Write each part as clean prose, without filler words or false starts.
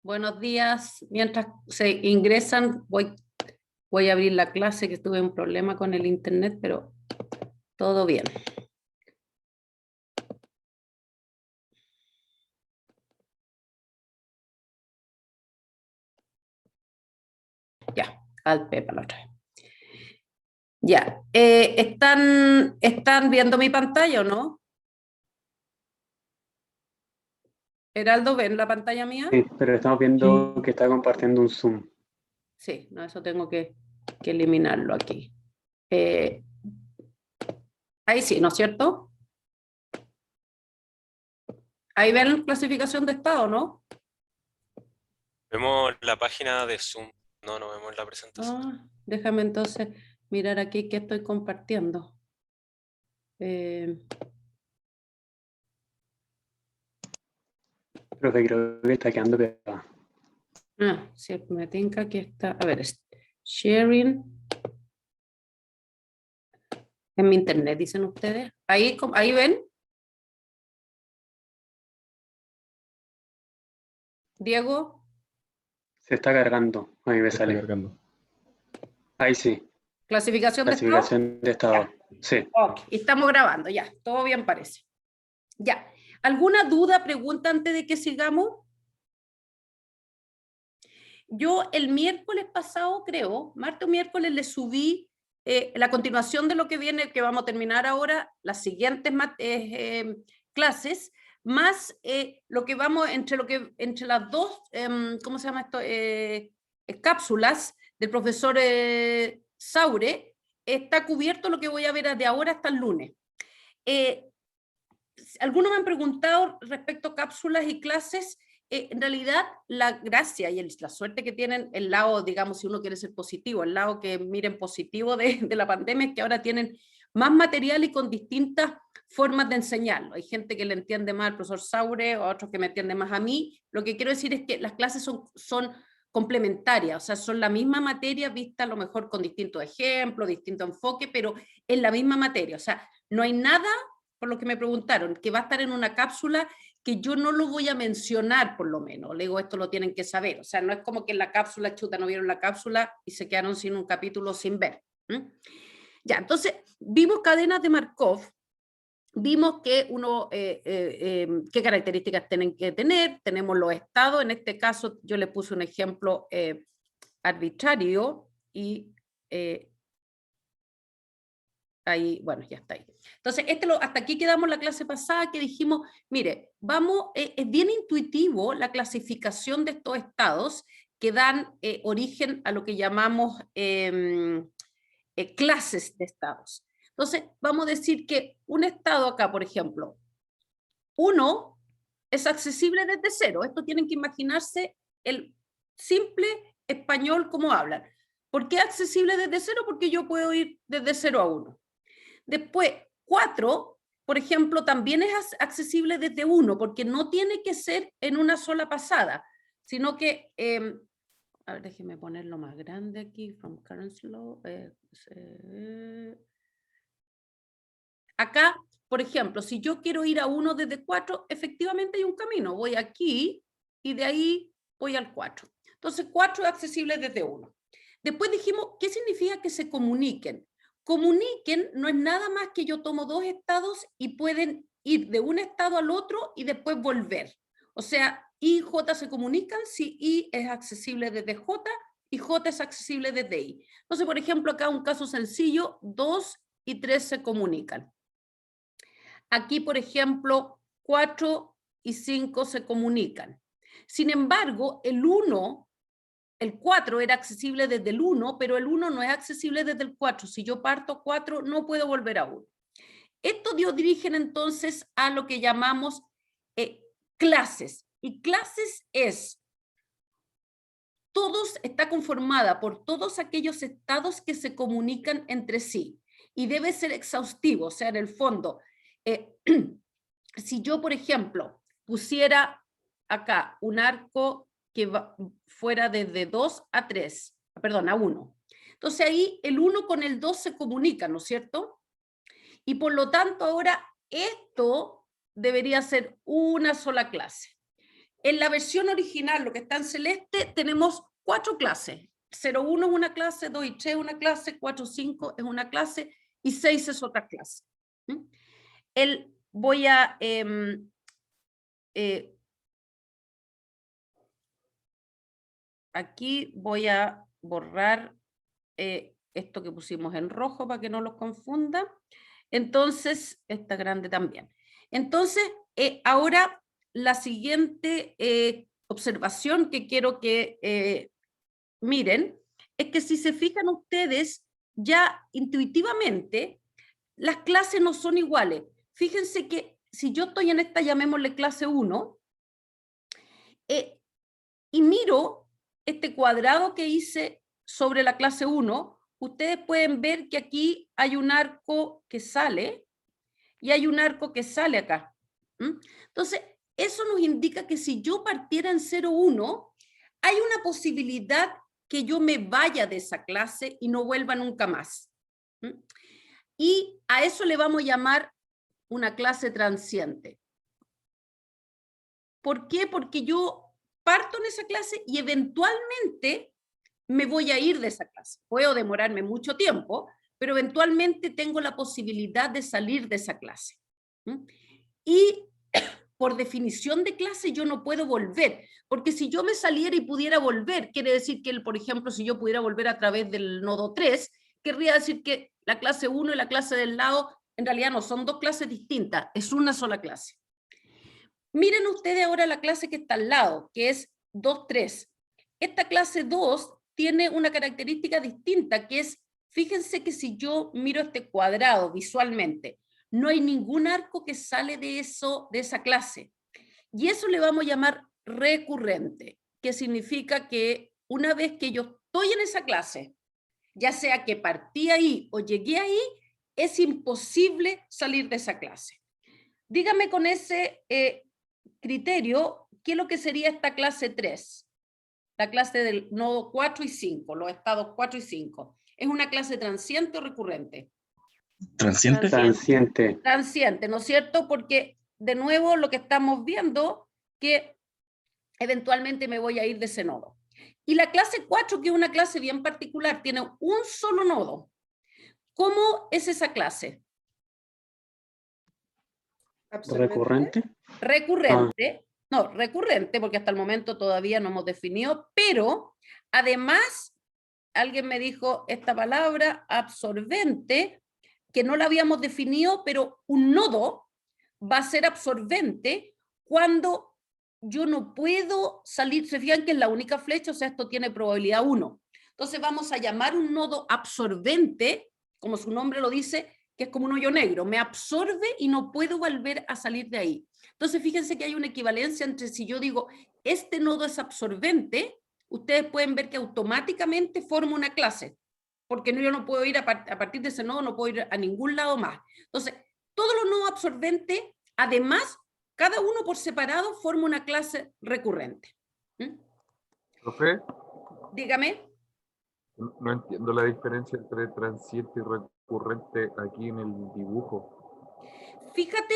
Buenos días. Mientras se ingresan, voy a abrir la clase, que tuve un problema con el internet, pero todo bien. Ya, al Pepa la otra vez. Ya, ¿están viendo mi pantalla o no? Heraldo, ¿ven la pantalla mía? Sí, pero estamos viendo que está compartiendo un Zoom. Sí, no, eso tengo que eliminarlo aquí. Ahí sí, ¿no es cierto? Ahí ven clasificación de estado, ¿no? Vemos la página de Zoom, no vemos la presentación. Déjame entonces mirar aquí qué estoy compartiendo. Profe, creo que está quedando pegado. Sí, me tinca que está. A ver, sharing. En mi internet, dicen ustedes. Ahí ven. Diego. Se está cargando. A mí me sale. Cargando. Ahí sí. Clasificación de estado. Sí. Ok, estamos grabando, ya. Todo bien parece. Ya. ¿Alguna duda, pregunta antes de que sigamos? Yo el miércoles pasado, creo, martes o miércoles, le subí la continuación de lo que viene, que vamos a terminar ahora, las siguientes clases, más lo que vamos entre las dos, ¿cómo se llama esto? Cápsulas del profesor Saure, está cubierto lo que voy a ver de ahora hasta el lunes. Algunos me han preguntado respecto a cápsulas y clases. En realidad, la gracia y la suerte que tienen el lado, digamos, si uno quiere ser positivo, el lado que miren positivo de la pandemia, es que ahora tienen más material y con distintas formas de enseñarlo. Hay gente que le entiende más al profesor Saure, o otros que me entienden más a mí. Lo que quiero decir es que las clases son complementarias, o sea, son la misma materia vista a lo mejor con distintos ejemplos, distinto enfoque, pero en la misma materia. O sea, no hay nada, por lo que me preguntaron, que va a estar en una cápsula que yo no lo voy a mencionar, por lo menos. Le digo, esto lo tienen que saber. O sea, no es como que en la cápsula, chuta, no vieron la cápsula y se quedaron sin un capítulo sin ver. Ya, entonces, vimos cadenas de Markov, vimos que qué características tienen que tener, tenemos los estados, en este caso yo le puse un ejemplo arbitrario y ahí, bueno, ya está ahí. Entonces, hasta aquí quedamos la clase pasada que dijimos, mire, es bien intuitivo la clasificación de estos estados que dan origen a lo que llamamos clases de estados. Entonces, vamos a decir que un estado acá, por ejemplo, 1 es accesible desde 0. Esto tienen que imaginarse el simple español como hablan. ¿Por qué accesible desde 0? Porque yo puedo ir desde 0 a 1. Después, 4, por ejemplo, también es accesible desde 1, porque no tiene que ser en una sola pasada, sino que, a ver, déjenme ponerlo más grande aquí, from current slow. Acá, por ejemplo, si yo quiero ir a 1 desde 4, efectivamente hay un camino. Voy aquí y de ahí voy al 4. Entonces, 4 es accesible desde 1. Después dijimos, ¿qué significa que se comuniquen? Comuniquen no es nada más que yo tomo dos estados y pueden ir de un estado al otro y después volver. O sea, I y J se comunican si I es accesible desde J y J es accesible desde I. Entonces, por ejemplo, acá un caso sencillo, 2 y 3 se comunican. Aquí, por ejemplo, 4 y 5 se comunican. Sin embargo, el 4 era accesible desde el 1, pero el 1 no es accesible desde el 4. Si yo parto 4, no puedo volver a 1. Esto dio origen entonces a lo que llamamos clases. Y clases está conformada por todos aquellos estados que se comunican entre sí. Y debe ser exhaustivo, o sea, en el fondo, si yo, por ejemplo, pusiera acá un arco que fuera desde 2 a 3, perdón, a 1. Entonces ahí el 1 con el 2 se comunican, ¿no es cierto? Y por lo tanto ahora esto debería ser una sola clase. En la versión original, lo que está en celeste, tenemos 4 clases. 0,1 es una clase, 2 y 3 es una clase, 4, 5 es una clase y 6 es otra clase. Voy a aquí voy a borrar esto que pusimos en rojo para que no los confunda. Entonces, esta grande también. Entonces, ahora la siguiente observación que quiero que miren es que si se fijan ustedes, ya intuitivamente, las clases no son iguales. Fíjense que si yo estoy en esta, llamémosle clase 1, y miro este cuadrado que hice sobre la clase 1, ustedes pueden ver que aquí hay un arco que sale y hay un arco que sale acá. Entonces, eso nos indica que si yo partiera en 0,1, hay una posibilidad que yo me vaya de esa clase y no vuelva nunca más. Y a eso le vamos a llamar una clase transiente. ¿Por qué? Porque yo parto en esa clase y eventualmente me voy a ir de esa clase. Puedo demorarme mucho tiempo, pero eventualmente tengo la posibilidad de salir de esa clase. Y por definición de clase yo no puedo volver, porque si yo me saliera y pudiera volver, quiere decir que, por ejemplo, si yo pudiera volver a través del nodo 3, querría decir que la clase 1 y la clase del lado en realidad no son 2 clases distintas, es una sola clase. Miren ustedes ahora la clase que está al lado, que es 2, 3. Esta clase 2 tiene una característica distinta, que es, fíjense que si yo miro este cuadrado visualmente, no hay ningún arco que sale de esa clase. Y eso le vamos a llamar recurrente, que significa que una vez que yo estoy en esa clase, ya sea que partí ahí o llegué ahí, es imposible salir de esa clase. Dígame con ese criterio, ¿qué es lo que sería esta clase 3? La clase del nodo 4 y 5, los estados 4 y 5. ¿Es una clase transiente o recurrente? ¿Transiente? Transiente. Transiente, ¿no es cierto? Porque, de nuevo, lo que estamos viendo, que eventualmente me voy a ir de ese nodo. Y la clase 4, que es una clase bien particular, tiene un solo nodo. ¿Cómo es esa clase? ¿Recurrente? Recurrente. No, recurrente, porque hasta el momento todavía no hemos definido, pero además, alguien me dijo esta palabra, absorbente, que no la habíamos definido, pero un nodo va a ser absorbente cuando yo no puedo salir. Se fijan que es la única flecha, o sea, esto tiene probabilidad 1. Entonces vamos a llamar un nodo absorbente, como su nombre lo dice, que es como un hoyo negro, me absorbe y no puedo volver a salir de ahí. Entonces fíjense que hay una equivalencia entre si yo digo, este nodo es absorbente, ustedes pueden ver que automáticamente forma una clase, porque yo no puedo ir a partir de ese nodo, no puedo ir a ningún lado más. Entonces, todos los nodos absorbentes, además, cada uno por separado forma una clase recurrente. ¿Profe? Dígame. No entiendo la diferencia entre transiente y recurrente aquí en el dibujo. Fíjate,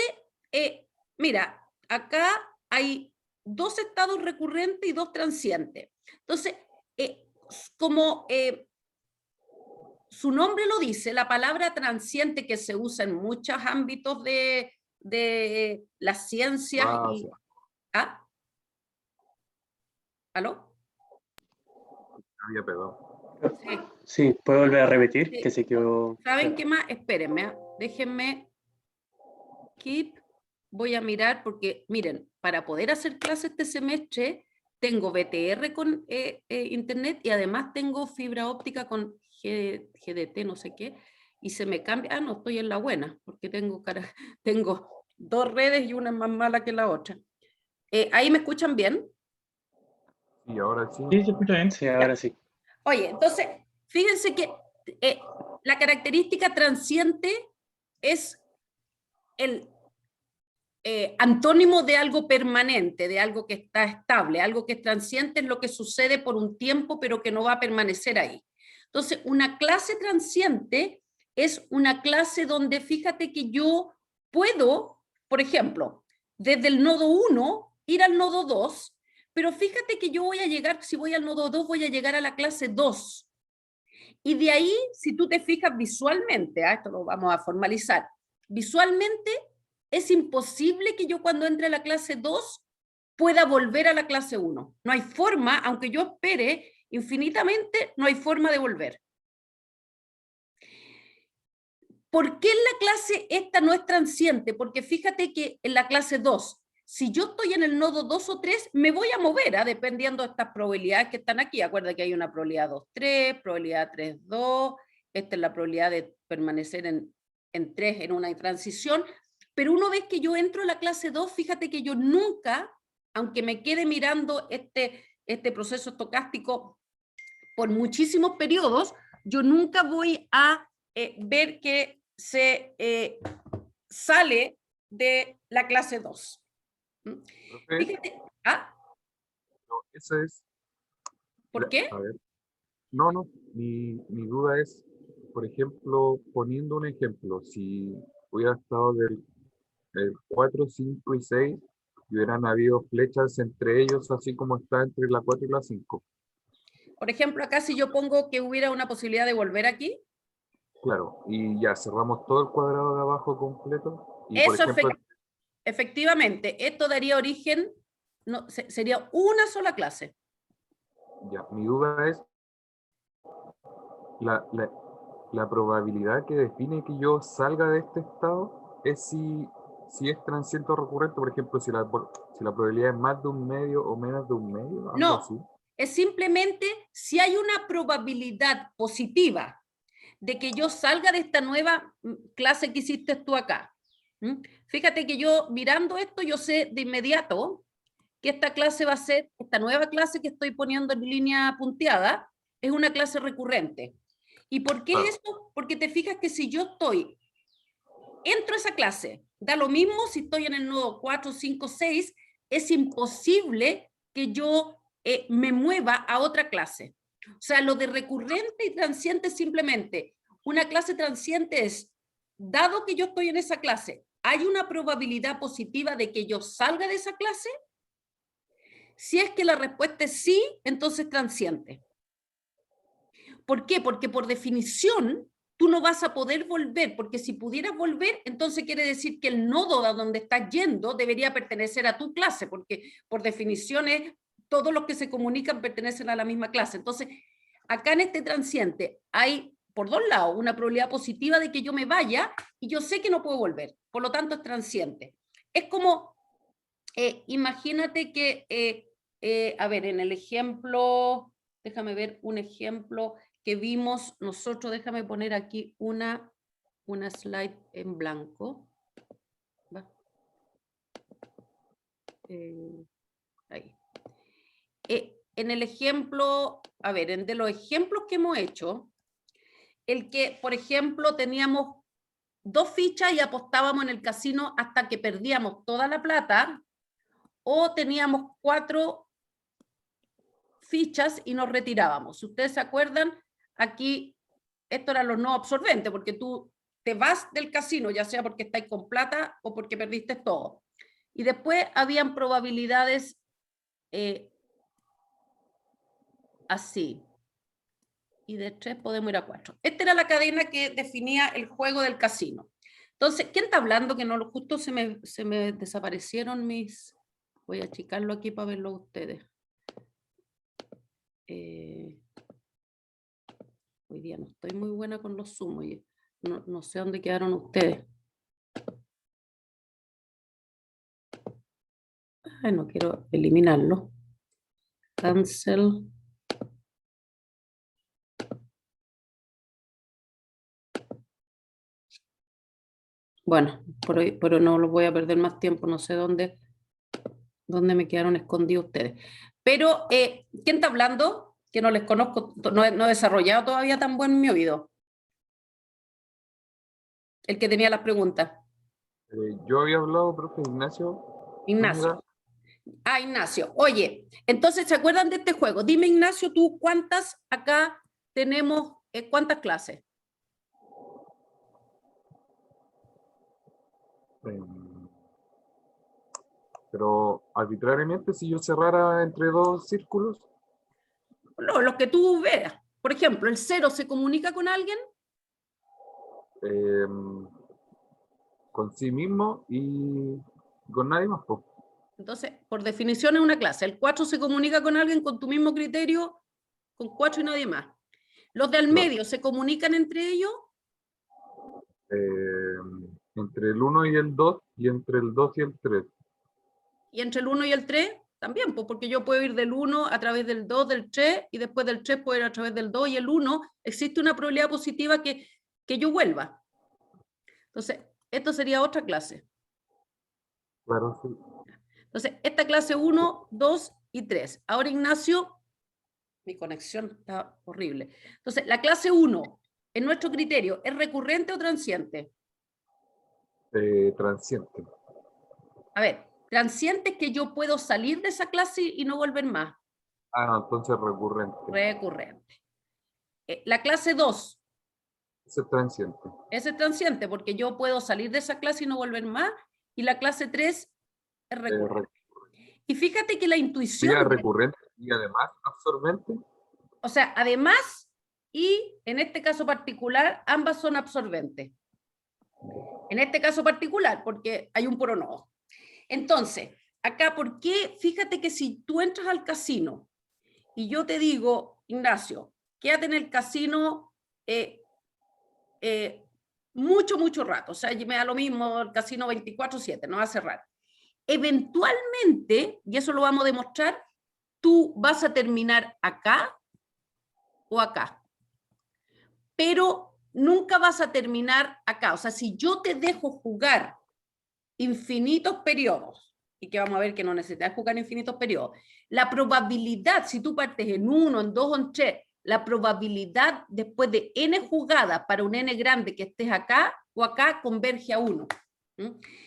mira, acá hay 2 estados recurrentes y 2 transientes. Entonces, como su nombre lo dice, la palabra transiente que se usa en muchos ámbitos de las ciencias y... ¿Ah? ¿Aló? Había pegado. Sí, ¿puedo volver a repetir? Sí. Que se quedó... ¿Saben qué más? Espérenme, déjenme... Keep, voy a mirar porque, miren, para poder hacer clases este semestre, tengo BTR con internet y además tengo fibra óptica con GDT, no sé qué, y se me cambia, no, estoy en la buena, porque tengo 2 redes y una es más mala que la otra. ¿Ahí me escuchan bien? Sí, ahora sí. Sí, se escucha bien. Sí, ahora sí. Oye, entonces, fíjense que la característica transiente es el antónimo de algo permanente, de algo que está estable, algo que es transiente, es lo que sucede por un tiempo, pero que no va a permanecer ahí. Entonces, una clase transiente es una clase donde fíjate que yo puedo, por ejemplo, desde el nodo 1 ir al nodo 2 Pero fíjate que yo voy a llegar, si voy al nodo 2, voy a llegar a la clase 2. Y de ahí, si tú te fijas visualmente, esto lo vamos a formalizar, visualmente es imposible que yo cuando entre a la clase 2 pueda volver a la clase 1. No hay forma, aunque yo espere infinitamente, no hay forma de volver. ¿Por qué en la clase esta no es transiente? Porque fíjate que en la clase 2, si yo estoy en el nodo 2 o 3, me voy a mover, dependiendo de estas probabilidades que están aquí. Acuerda que hay una probabilidad 2-3, probabilidad 3-2, esta es la probabilidad de permanecer en 3 en una transición, pero una vez que yo entro a la clase 2, fíjate que yo nunca, aunque me quede mirando este proceso estocástico por muchísimos periodos, yo nunca voy a ver que se sale de la clase 2. Profe, Fíjate, no, esa es, ¿por qué? a ver, no, mi duda es, por ejemplo, poniendo un ejemplo, si hubiera estado del 4, 5 y 6, y hubieran habido flechas entre ellos, así como está entre la 4 y la 5. Por ejemplo, acá si yo pongo que hubiera una posibilidad de volver aquí, Claro, y ya cerramos todo el cuadrado de abajo completo, y por eso ejemplo, efectivamente, esto daría origen, no, sería una sola clase. ya, mi duda es, la, la, la probabilidad que define que yo salga de este estado es si es transiente o recurrente, por ejemplo, si la probabilidad es más de un medio o menos de un medio, algo así. No, es simplemente si hay una probabilidad positiva de que yo salga de esta nueva clase que hiciste tú acá. Fíjate que yo mirando esto, yo sé de inmediato que esta clase va a ser, esta nueva clase que estoy poniendo en línea punteada, es una clase recurrente. ¿Y por qué Claro. esto? Porque te fijas que si yo entro a esa clase, da lo mismo si estoy en el nodo 4, 5, 6, es imposible que yo me mueva a otra clase. O sea, lo de recurrente y transiente es simplemente, una clase transiente es, dado que yo estoy en esa clase, ¿hay una probabilidad positiva de que yo salga de esa clase? Si es que la respuesta es sí, entonces transiente. ¿Por qué? Porque por definición tú no vas a poder volver, porque si pudieras volver, entonces quiere decir que el nodo a donde estás yendo debería pertenecer a tu clase, porque por definición todos los que se comunican pertenecen a la misma clase. Entonces, acá en este transiente hay, por dos lados, una probabilidad positiva de que yo me vaya y yo sé que no puedo volver, por lo tanto es transiente. Es como, imagínate que, a ver, en el ejemplo, déjame ver un ejemplo que vimos nosotros, déjame poner aquí una slide en blanco. Ahí. En el ejemplo, a ver, de los ejemplos que hemos hecho, el que, por ejemplo, teníamos 2 fichas y apostábamos en el casino hasta que perdíamos toda la plata, o teníamos 4 fichas y nos retirábamos. Si ustedes se acuerdan, aquí esto eran los no absorbentes, porque tú te vas del casino, ya sea porque estáis con plata o porque perdiste todo. Y después habían probabilidades así. Y de 3 podemos ir a 4. Esta era la cadena que definía el juego del casino. Entonces, ¿quién está hablando? Que no, justo se me desaparecieron mis... Voy a achicarlo aquí para verlo ustedes. Hoy día no estoy muy buena con los Zoom, no sé dónde quedaron ustedes. Ay, no quiero eliminarlo. Cancel. Bueno, pero no los voy a perder más tiempo, no sé dónde me quedaron escondidos ustedes. Pero, ¿quién está hablando? Que no les conozco, no he desarrollado todavía tan buen mi oído. El que tenía las preguntas. Yo había hablado, profe Ignacio. Ignacio. Ignacio. Oye, entonces, ¿se acuerdan de este juego? Dime, Ignacio, tú, ¿cuántas acá tenemos, cuántas clases? Pero arbitrariamente, si yo cerrara entre dos círculos, No, lo que tú veas. Por ejemplo, el 0 se comunica con alguien. con sí mismo y con nadie más, pues. Entonces, por definición es una clase. El 4 se comunica con alguien con tu mismo criterio, con 4 y nadie más. Los del Claro. medio se comunican entre ellos. Entre el 1 y el 2, y entre el 2 y el 3. Y entre el 1 y el 3 también, pues porque yo puedo ir del 1 a través del 2, del 3, y después del 3 puedo ir a través del 2 y el 1. Existe una probabilidad positiva que yo vuelva. Entonces, esto sería otra clase. Claro, sí. Entonces, esta clase 1, 2 y 3. Ahora, Ignacio, mi conexión está horrible. Entonces, la clase 1, en nuestro criterio, ¿es recurrente o transiente? Transiente. A ver, transiente es que yo puedo salir de esa clase y no volver más. Ah, no, entonces recurrente. Recurrente. La clase 2. Ese es transiente. Ese es transiente porque yo puedo salir de esa clase y no volver más. Y la clase 3 es recurrente. Y fíjate que la intuición... ¿Sería recurrente y además absorbente? O sea, además, y en este caso particular, ambas son absorbentes. En este caso particular, porque hay un pronodo. Entonces, acá, ¿por qué? Fíjate que si tú entras al casino y yo te digo, Ignacio, quédate en el casino mucho rato, o sea, me da lo mismo el casino 24/7, no va a cerrar. Eventualmente, y eso lo vamos a demostrar, tú vas a terminar acá o acá. Pero nunca vas a terminar acá. O sea, si yo te dejo jugar infinitos periodos, y que vamos a ver que no necesitas jugar infinitos periodos, la probabilidad, si tú partes en 1, en 2 o en 3, la probabilidad después de n jugadas para un n grande que estés acá o acá converge a 1.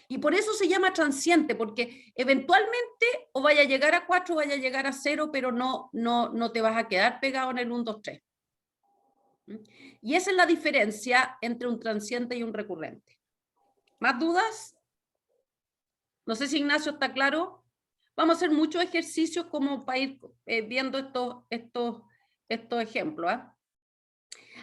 Y por eso se llama transiente, porque eventualmente o vaya a llegar a 4 o vaya a llegar a 0, pero no te vas a quedar pegado en el 1, 2, 3. Y esa es la diferencia entre un transiente y un recurrente. ¿Más dudas? No sé si Ignacio está claro. Vamos a hacer muchos ejercicios como para ir viendo estos ejemplos.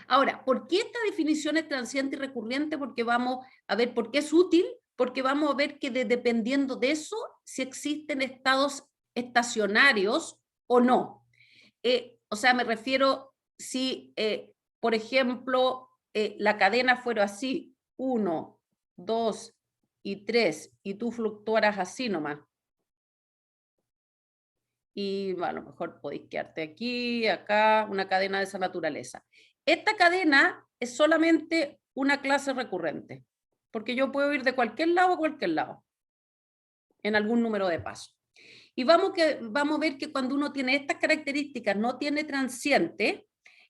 Ahora, ¿por qué esta definición es transiente y recurrente? Porque vamos a ver por qué es útil, porque vamos a ver que dependiendo de eso, si existen estados estacionarios o no. O sea, me refiero si, por ejemplo, la cadena fuera así, 1, 2 y 3, y tú fluctuaras así nomás. Y a lo mejor podéis quedarte aquí, acá, una cadena de esa naturaleza. Esta cadena es solamente una clase recurrente, porque yo puedo ir de cualquier lado a cualquier lado, en algún número de pasos. Y vamos a ver que cuando uno tiene estas características, no tiene transiente,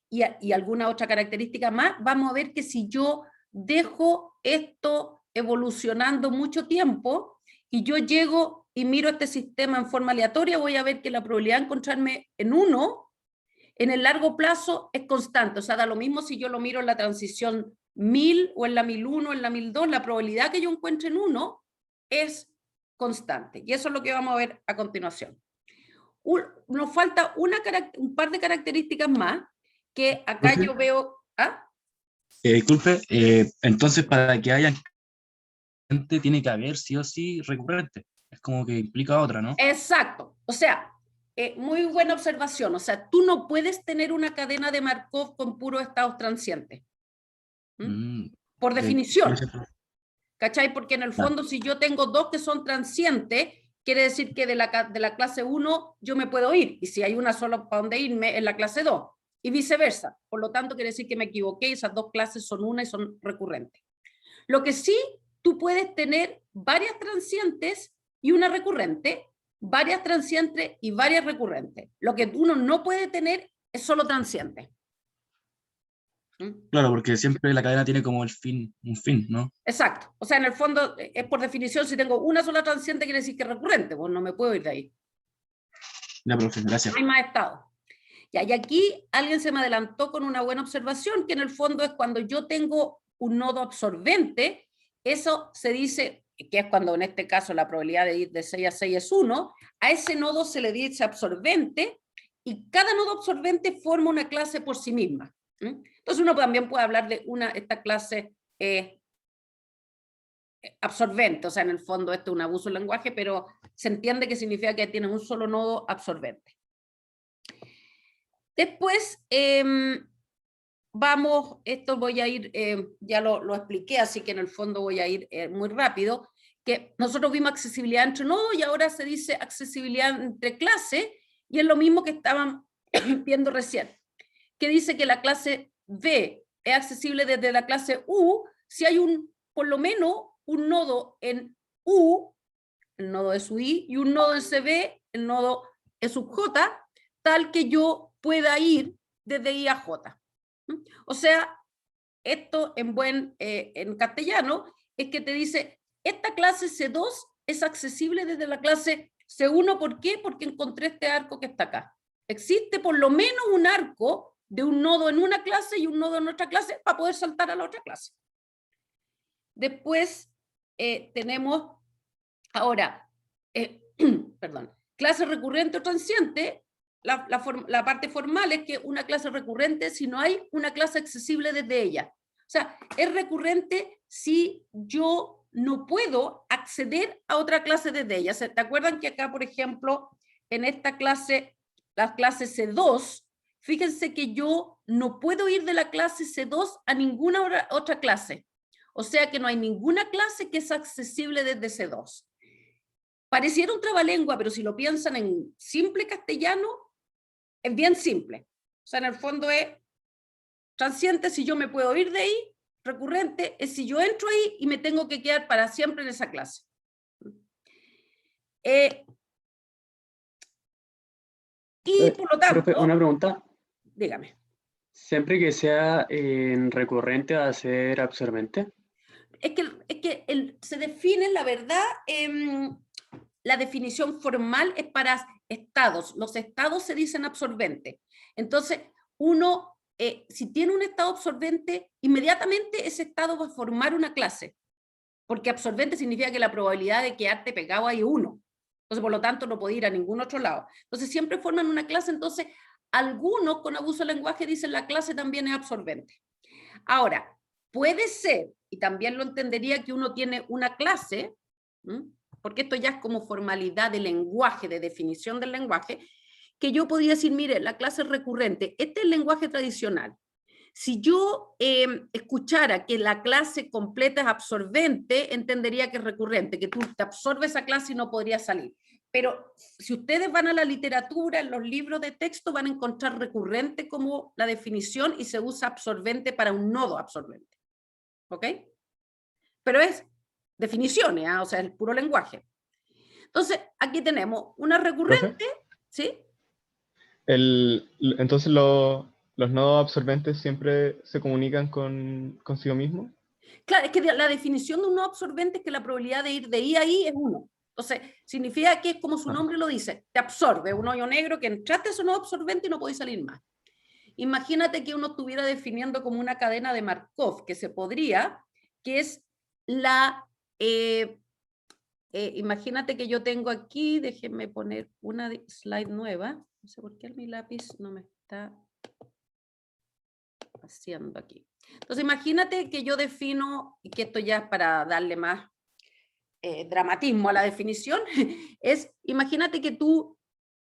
y alguna otra característica más, vamos a ver que si yo dejo esto evolucionando mucho tiempo, y yo llego y miro este sistema en forma aleatoria, voy a ver que la probabilidad de encontrarme en 1, en el largo plazo, es constante. O sea, da lo mismo si yo lo miro en la transición 1000 o en la 1001 o en la 1002, la probabilidad que yo encuentre en 1 es constante. Y eso es lo que vamos a ver a continuación. Nos falta un par de características más, que acá yo veo... ¿Ah? Disculpe, entonces para que haya tiene que haber sí o sí recurrente. Es como que implica otra, ¿no? Exacto. O sea, muy buena observación. O sea, tú no puedes tener una cadena de Markov con puros estados transientes. Por definición. ¿Cachai? Porque en el fondo, si yo tengo dos que son transientes, quiere decir que de la clase 1 yo me puedo ir. Y si hay una sola para donde irme, es la clase 2. Y viceversa. Por lo tanto, quiere decir que me equivoqué y esas dos clases son una y son recurrentes. Lo que sí, tú puedes tener varias transientes y una recurrente, varias transientes y varias recurrentes. Lo que uno no puede tener es solo transiente. Claro, porque siempre la cadena tiene como un fin, ¿no? Exacto. O sea, en el fondo, es por definición, si tengo una sola transiente, quiere decir que es recurrente, pues no me puedo ir de ahí. Ya, profe, gracias. No hay más estado. Ya, y aquí alguien se me adelantó con una buena observación, que en el fondo es cuando yo tengo un nodo absorbente, eso se dice que es cuando en este caso la probabilidad de ir de 6 a 6 es 1, a ese nodo se le dice absorbente, y cada nodo absorbente forma una clase por sí misma. Entonces uno también puede hablar de esta clase absorbente, o sea, en el fondo esto es un abuso del lenguaje, pero se entiende que significa que tiene un solo nodo absorbente. Después, vamos, esto voy a ir, ya lo expliqué, así que en el fondo voy a ir muy rápido, que nosotros vimos accesibilidad entre nodos y ahora se dice accesibilidad entre clases, y es lo mismo que estaban viendo recién, que dice que la clase B es accesible desde la clase U si hay por lo menos un nodo en U, el nodo de su I, y un nodo en CB, el nodo E sub J, tal que yo pueda ir desde I a J. O sea, esto en castellano es que te dice, esta clase C2 es accesible desde la clase C1, ¿por qué? Porque encontré este arco que está acá. Existe por lo menos un arco de un nodo en una clase y un nodo en otra clase para poder saltar a la otra clase. Después tenemos, ahora, perdón, clase recurrente o transiente. La parte formal es que una clase recurrente si no hay una clase accesible desde ella. O sea, es recurrente si yo no puedo acceder a otra clase desde ella. ¿Te acuerdan que acá, por ejemplo, en esta clase, la clase C2, fíjense que yo no puedo ir de la clase C2 a ninguna otra clase. O sea que no hay ninguna clase que es accesible desde C2. Pareciera un trabalengua, pero si lo piensan en simple castellano, es bien simple. O sea, en el fondo es transiente si yo me puedo ir de ahí, recurrente es si yo entro ahí y me tengo que quedar para siempre en esa clase. Y por lo tanto... Profe, una pregunta. Dígame. ¿Siempre que sea recurrente va a ser absorbente? Es que se define, la verdad, la definición formal es para estados. Los estados se dicen absorbentes. Entonces, uno, si tiene un estado absorbente, inmediatamente ese estado va a formar una clase. Porque absorbente significa que la probabilidad de quedarte pegado ahí es 1. Entonces, por lo tanto, no puede ir a ningún otro lado. Entonces, siempre forman una clase. Entonces, algunos con abuso de lenguaje dicen la clase también es absorbente. Ahora, puede ser, y también lo entendería, que uno tiene una clase, porque esto ya es como formalidad de lenguaje, de definición del lenguaje, que yo podría decir, mire, la clase es recurrente, este es el lenguaje tradicional. Si yo escuchara que la clase completa es absorbente, entendería que es recurrente, que tú te absorbes esa clase y no podrías salir. Pero si ustedes van a la literatura, en los libros de texto, van a encontrar recurrente como la definición y se usa absorbente para un nodo absorbente. ¿Ok? Pero es definiciones, o sea, es el puro lenguaje. Entonces, aquí tenemos una recurrente, ¿Profe? ¿sí? Entonces los nodos absorbentes siempre se comunican consigo mismos. Claro, es que la definición de un nodo absorbente es que la probabilidad de ir de I a I es 1. Entonces, significa que es como su nombre lo dice, te absorbe, un hoyo negro que entraste a ese nodo absorbente y no podéis salir más. Imagínate que uno estuviera definiendo como una cadena de Markov, que se podría, que es la... imagínate que yo tengo aquí, déjenme poner una slide nueva, no sé por qué mi lápiz no me está haciendo aquí. Entonces imagínate que yo defino, y que esto ya es para darle más dramatismo a la definición, es, imagínate que tú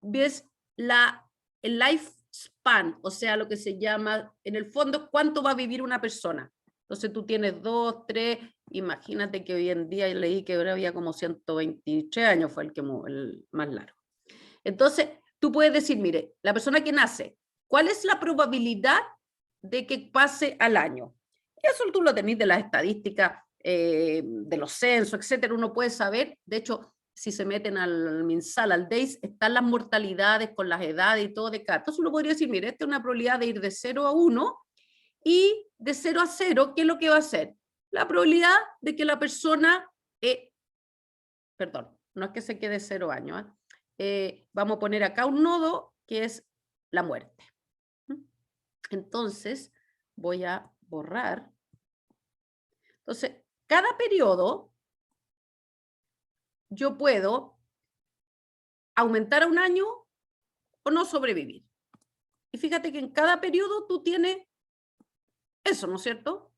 ves el lifespan, o sea, lo que se llama, en el fondo, cuánto va a vivir una persona. Entonces tú tienes 2, 3, imagínate que hoy en día leí que ahora había como 123 años, fue el más largo. Entonces, tú puedes decir, mire, la persona que nace, ¿cuál es la probabilidad de que pase al año? Y eso tú lo tenés de las estadísticas, de los censos, etcétera, uno puede saber, de hecho, si se meten al MinSal, al DEIS, están las mortalidades con las edades y todo de cada. Entonces uno podría decir, mire, esta es una probabilidad de ir de 0 a 1, y de 0 a 0, ¿qué es lo que va a hacer? La probabilidad de que la persona, perdón, no es que se quede 0 años, vamos a poner acá un nodo que es la muerte. Entonces, voy a borrar. Entonces, cada periodo yo puedo aumentar a un año o no sobrevivir. Y fíjate que en cada periodo tú tienes eso, ¿no es cierto?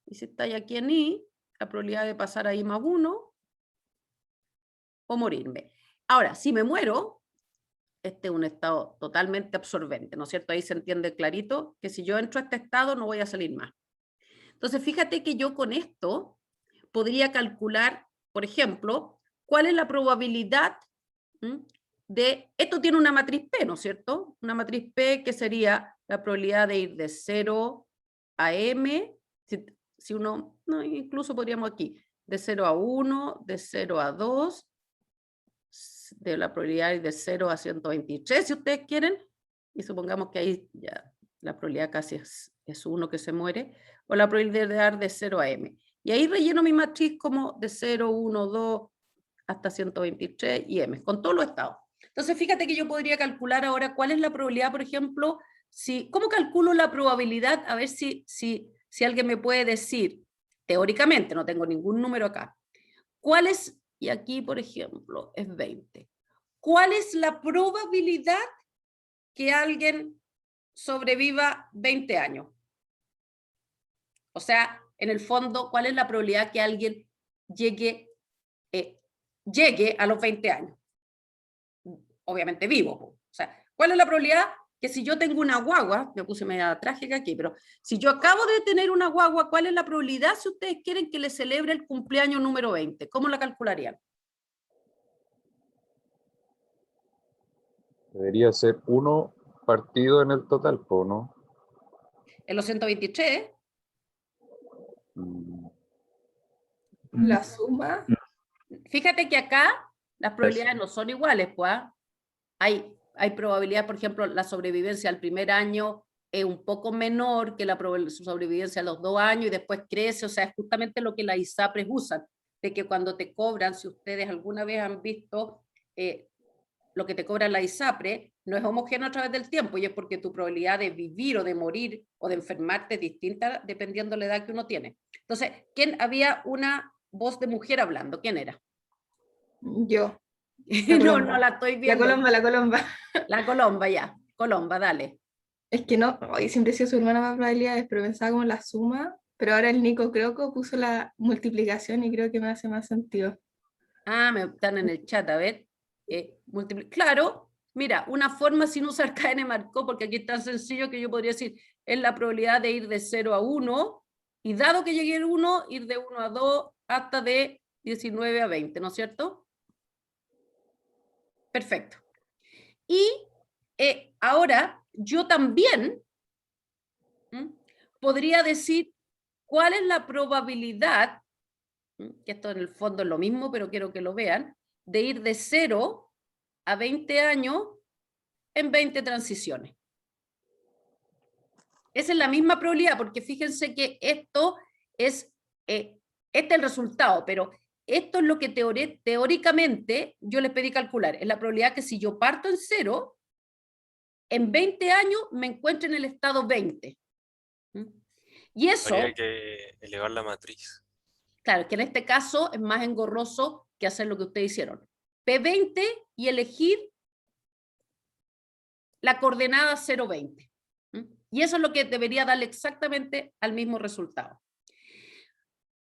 Y si estáis aquí en I, la probabilidad de pasar a I más 1 o morirme. Ahora, si me muero, este es un estado totalmente absorbente, ¿no es cierto? Ahí se entiende clarito que si yo entro a este estado no voy a salir más. Entonces, fíjate que yo con esto podría calcular, por ejemplo, cuál es la probabilidad de... Esto tiene una matriz P, ¿no es cierto? Una matriz P que sería la probabilidad de ir de 0 a M, si uno, no, incluso podríamos aquí, de 0 a 1, de 0 a 2, de la probabilidad de 0 a 123, si ustedes quieren, y supongamos que ahí ya la probabilidad casi es 1 que se muere, o la probabilidad de 0 a M. Y ahí relleno mi matriz como de 0, 1, 2, hasta 123 y M, con todos los estados. Entonces, fíjate que yo podría calcular ahora cuál es la probabilidad, por ejemplo, ¿cómo calculo la probabilidad? A ver si alguien me puede decir, teóricamente, no tengo ningún número acá, ¿cuál es, y aquí, por ejemplo, es 20, ¿cuál es la probabilidad que alguien sobreviva 20 años? O sea, en el fondo, ¿cuál es la probabilidad que alguien llegue a los 20 años? Obviamente vivo. O sea, ¿cuál es la probabilidad que si yo tengo una guagua, me puse media trágica aquí, pero si yo acabo de tener una guagua, ¿cuál es la probabilidad si ustedes quieren que le celebre el cumpleaños número 20? ¿Cómo la calcularían? Debería ser 1 partido en el total, ¿no? En los 123. La suma. Fíjate que acá las probabilidades no son iguales, pues. Hay probabilidad, por ejemplo, la sobrevivencia al primer año es un poco menor que la sobrevivencia a los 2 años y después crece, o sea, es justamente lo que las ISAPRES usan, de que cuando te cobran, si ustedes alguna vez han visto lo que te cobran la ISAPRE, no es homogéneo a través del tiempo y es porque tu probabilidad de vivir o de morir o de enfermarte es distinta dependiendo de la edad que uno tiene. Entonces, había una voz de mujer hablando? ¿Quién era? Yo. No la estoy viendo. La Colomba. La Colomba, ya. Colomba, dale. Es que no, hoy siempre he sido su hermana más probabilidades, pero pensaba como la suma, pero ahora el Nico Croco puso la multiplicación y creo que me hace más sentido. Ah, me están en el chat, a ver. Claro, mira, una forma sin usar KN marcó, porque aquí es tan sencillo que yo podría decir, es la probabilidad de ir de 0 a 1, y dado que llegue el 1, ir de 1 a 2 hasta de 19 a 20, ¿no es cierto? Perfecto. Y ahora yo también podría decir cuál es la probabilidad, que esto en el fondo es lo mismo, pero quiero que lo vean, de ir de 0 a 20 años en 20 transiciones. Esa es la misma probabilidad, porque fíjense que esto es, este es el resultado, pero esto es lo que teóricamente yo les pedí calcular. Es la probabilidad que si yo parto en 0, en 20 años me encuentro en el estado 20. Y eso... Habría que elevar la matriz. Claro, que en este caso es más engorroso que hacer lo que ustedes hicieron. P20 y elegir la coordenada 0,20. Y eso es lo que debería darle exactamente al mismo resultado.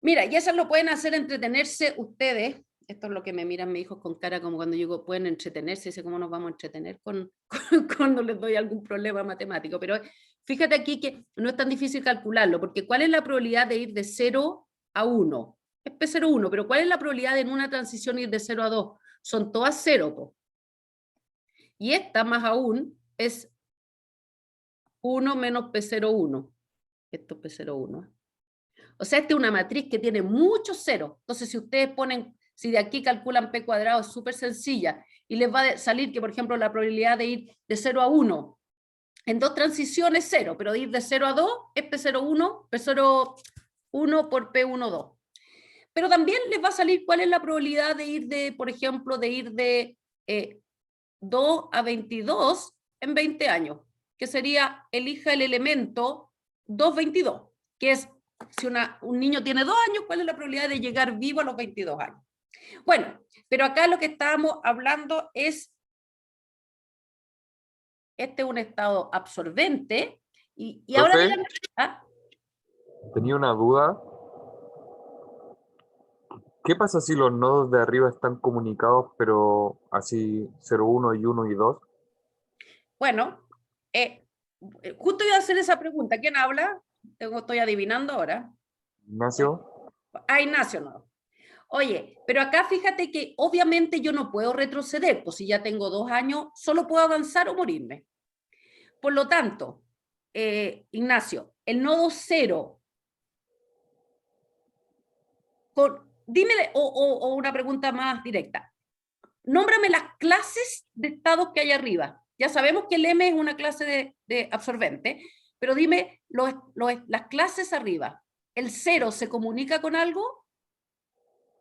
Mira, y eso lo pueden hacer entretenerse ustedes. Esto es lo que me miran mis hijos con cara como cuando digo, pueden entretenerse, dice, ¿cómo nos vamos a entretener cuando les doy algún problema matemático? Pero fíjate aquí que no es tan difícil calcularlo, porque ¿cuál es la probabilidad de ir de 0 a 1? Es P01, pero ¿cuál es la probabilidad de en una transición ir de 0 a 2? Son todas 0, po. Y esta, más aún, es 1 menos P01. Esto es P01. O sea, esta es una matriz que tiene muchos ceros. Entonces, si ustedes ponen, si de aquí calculan P cuadrado, es súper sencilla, y les va a salir que, por ejemplo, la probabilidad de ir de 0 a 1 en 2 transiciones, 0, pero de ir de 0 a 2 es P01, P01 por P12. Pero también les va a salir cuál es la probabilidad de ir de, por ejemplo, de ir de 2 a 22 en 20 años, que sería, elija el elemento 2,22, que es, si un niño tiene 2 años, ¿cuál es la probabilidad de llegar vivo a los 22 años? Bueno, pero acá lo que estábamos hablando es, este es un estado absorbente, y ahora Profe, díganme, ¿ah? tenía una duda. ¿Qué pasa si los nodos de arriba están comunicados, pero así 0, 1 y 1 y 2? Bueno, justo iba a hacer esa pregunta. ¿Quién habla? Estoy adivinando ahora. Ignacio, Ah, Ignacio, no. Oye, pero acá fíjate que obviamente yo no puedo retroceder, pues si ya tengo 2 años, solo puedo avanzar o morirme. Por lo tanto, Ignacio, el nodo 0, dime, o una pregunta más directa, nómbrame las clases de estados que hay arriba. Ya sabemos que el M es una clase de absorbente, pero dime las clases arriba. ¿El 0 se comunica con algo?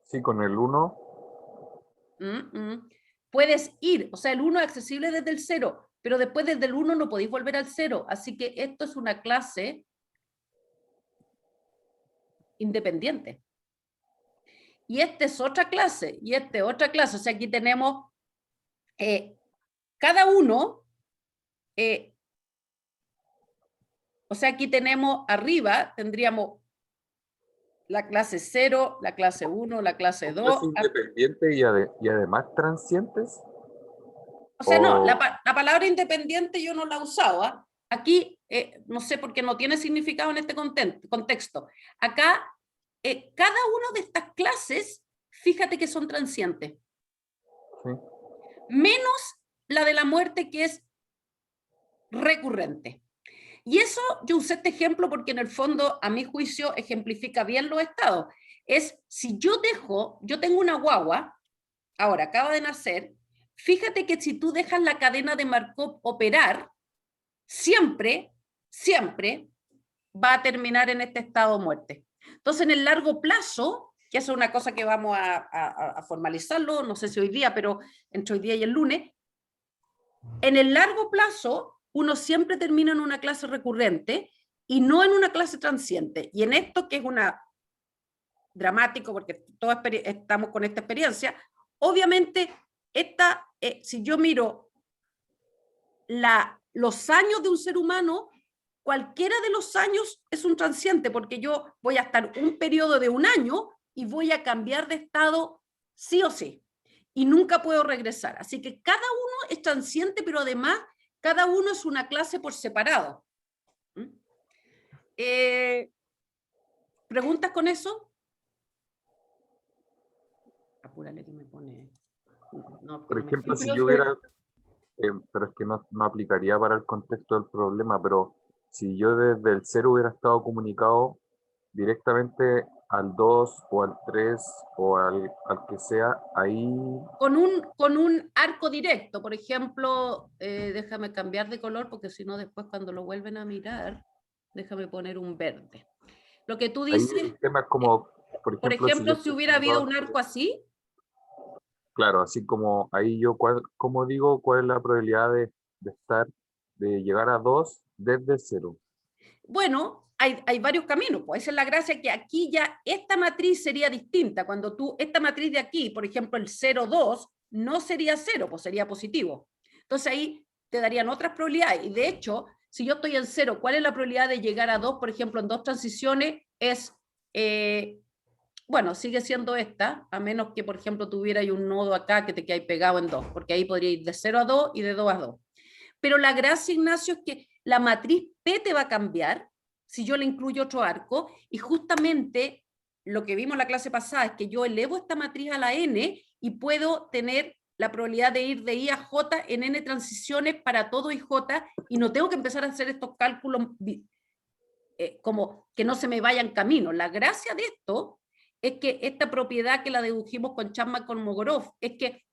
sí, con el 1. Puedes ir, o sea, el 1 es accesible desde el 0, pero después desde el 1 no podéis volver al 0, así que esto es una clase independiente. Y esta es otra clase, y esta es otra clase, o sea, aquí tenemos cada uno, o sea, aquí tenemos arriba, tendríamos la clase 0, la clase 1, la clase 2. ¿Independientes y además transientes? O sea, no, O, la palabra independiente yo no la he usado. ¿Ah? Aquí, no sé por qué no tiene significado en este contexto. Acá, cada una de estas clases, fíjate que son transientes. sí. Menos la de la muerte, que es recurrente. Y eso, yo usé este ejemplo porque en el fondo, a mi juicio, ejemplifica bien los estados. Es, si yo tengo una guagua, ahora acaba de nacer, fíjate que si tú dejas la cadena de Markov operar, siempre va a terminar en este estado de muerte. Entonces, en el largo plazo, que eso es una cosa que vamos a formalizarlo, no sé si hoy día, pero entre hoy día y el lunes, en el largo plazo, uno siempre termina en una clase recurrente y no en una clase transiente. Y en esto, que es una dramático, porque todos estamos con esta experiencia, obviamente, si yo miro los años de un ser humano, cualquiera de los años es un transiente, porque yo voy a estar un periodo de 1 año y voy a cambiar de estado sí o sí, y nunca puedo regresar. Así que cada uno es transiente, pero además cada uno es una clase por separado. ¿Preguntas con eso? Apúrale que me pone... No, Por no me ejemplo, fui. si yo hubiera, pero es que no aplicaría para el contexto del problema, pero si yo desde el 0 hubiera estado comunicado directamente al 2 o al 3 o al que sea, ahí, Con un arco directo, por ejemplo, déjame cambiar de color porque si no después cuando lo vuelven a mirar, déjame poner un verde. Lo que tú ahí dices, el tema es como, por por ejemplo, si yo ejemplo, si estoy hubiera habido comunicado, un arco así, claro, así como ahí yo, como digo, cuál es la probabilidad de llegar a 2 desde 0. bueno, hay varios caminos, pues esa es la gracia, que aquí ya esta matriz sería distinta. Cuando esta matriz de aquí, por ejemplo, el 0, 2, no sería 0, pues sería positivo. Entonces ahí te darían otras probabilidades. Y de hecho, si yo estoy en 0, ¿cuál es la probabilidad de llegar a 2, por ejemplo, en 2 transiciones? Bueno, sigue siendo esta, a menos que, por ejemplo, tuviera un nodo acá que te quede pegado en 2, porque ahí podría ir de 0 a 2 y de 2 a 2. Pero la gracia, Ignacio, es que la matriz P te va a cambiar si yo le incluyo otro arco, y justamente lo que vimos en la clase pasada es que yo elevo esta matriz a la N y puedo tener la probabilidad de ir de I a J en N transiciones para todo IJ, y no tengo que empezar a hacer estos cálculos como que no se me vayan caminos. La gracia de esto es que esta propiedad que la dedujimos con Chapman-Kolmogorov es que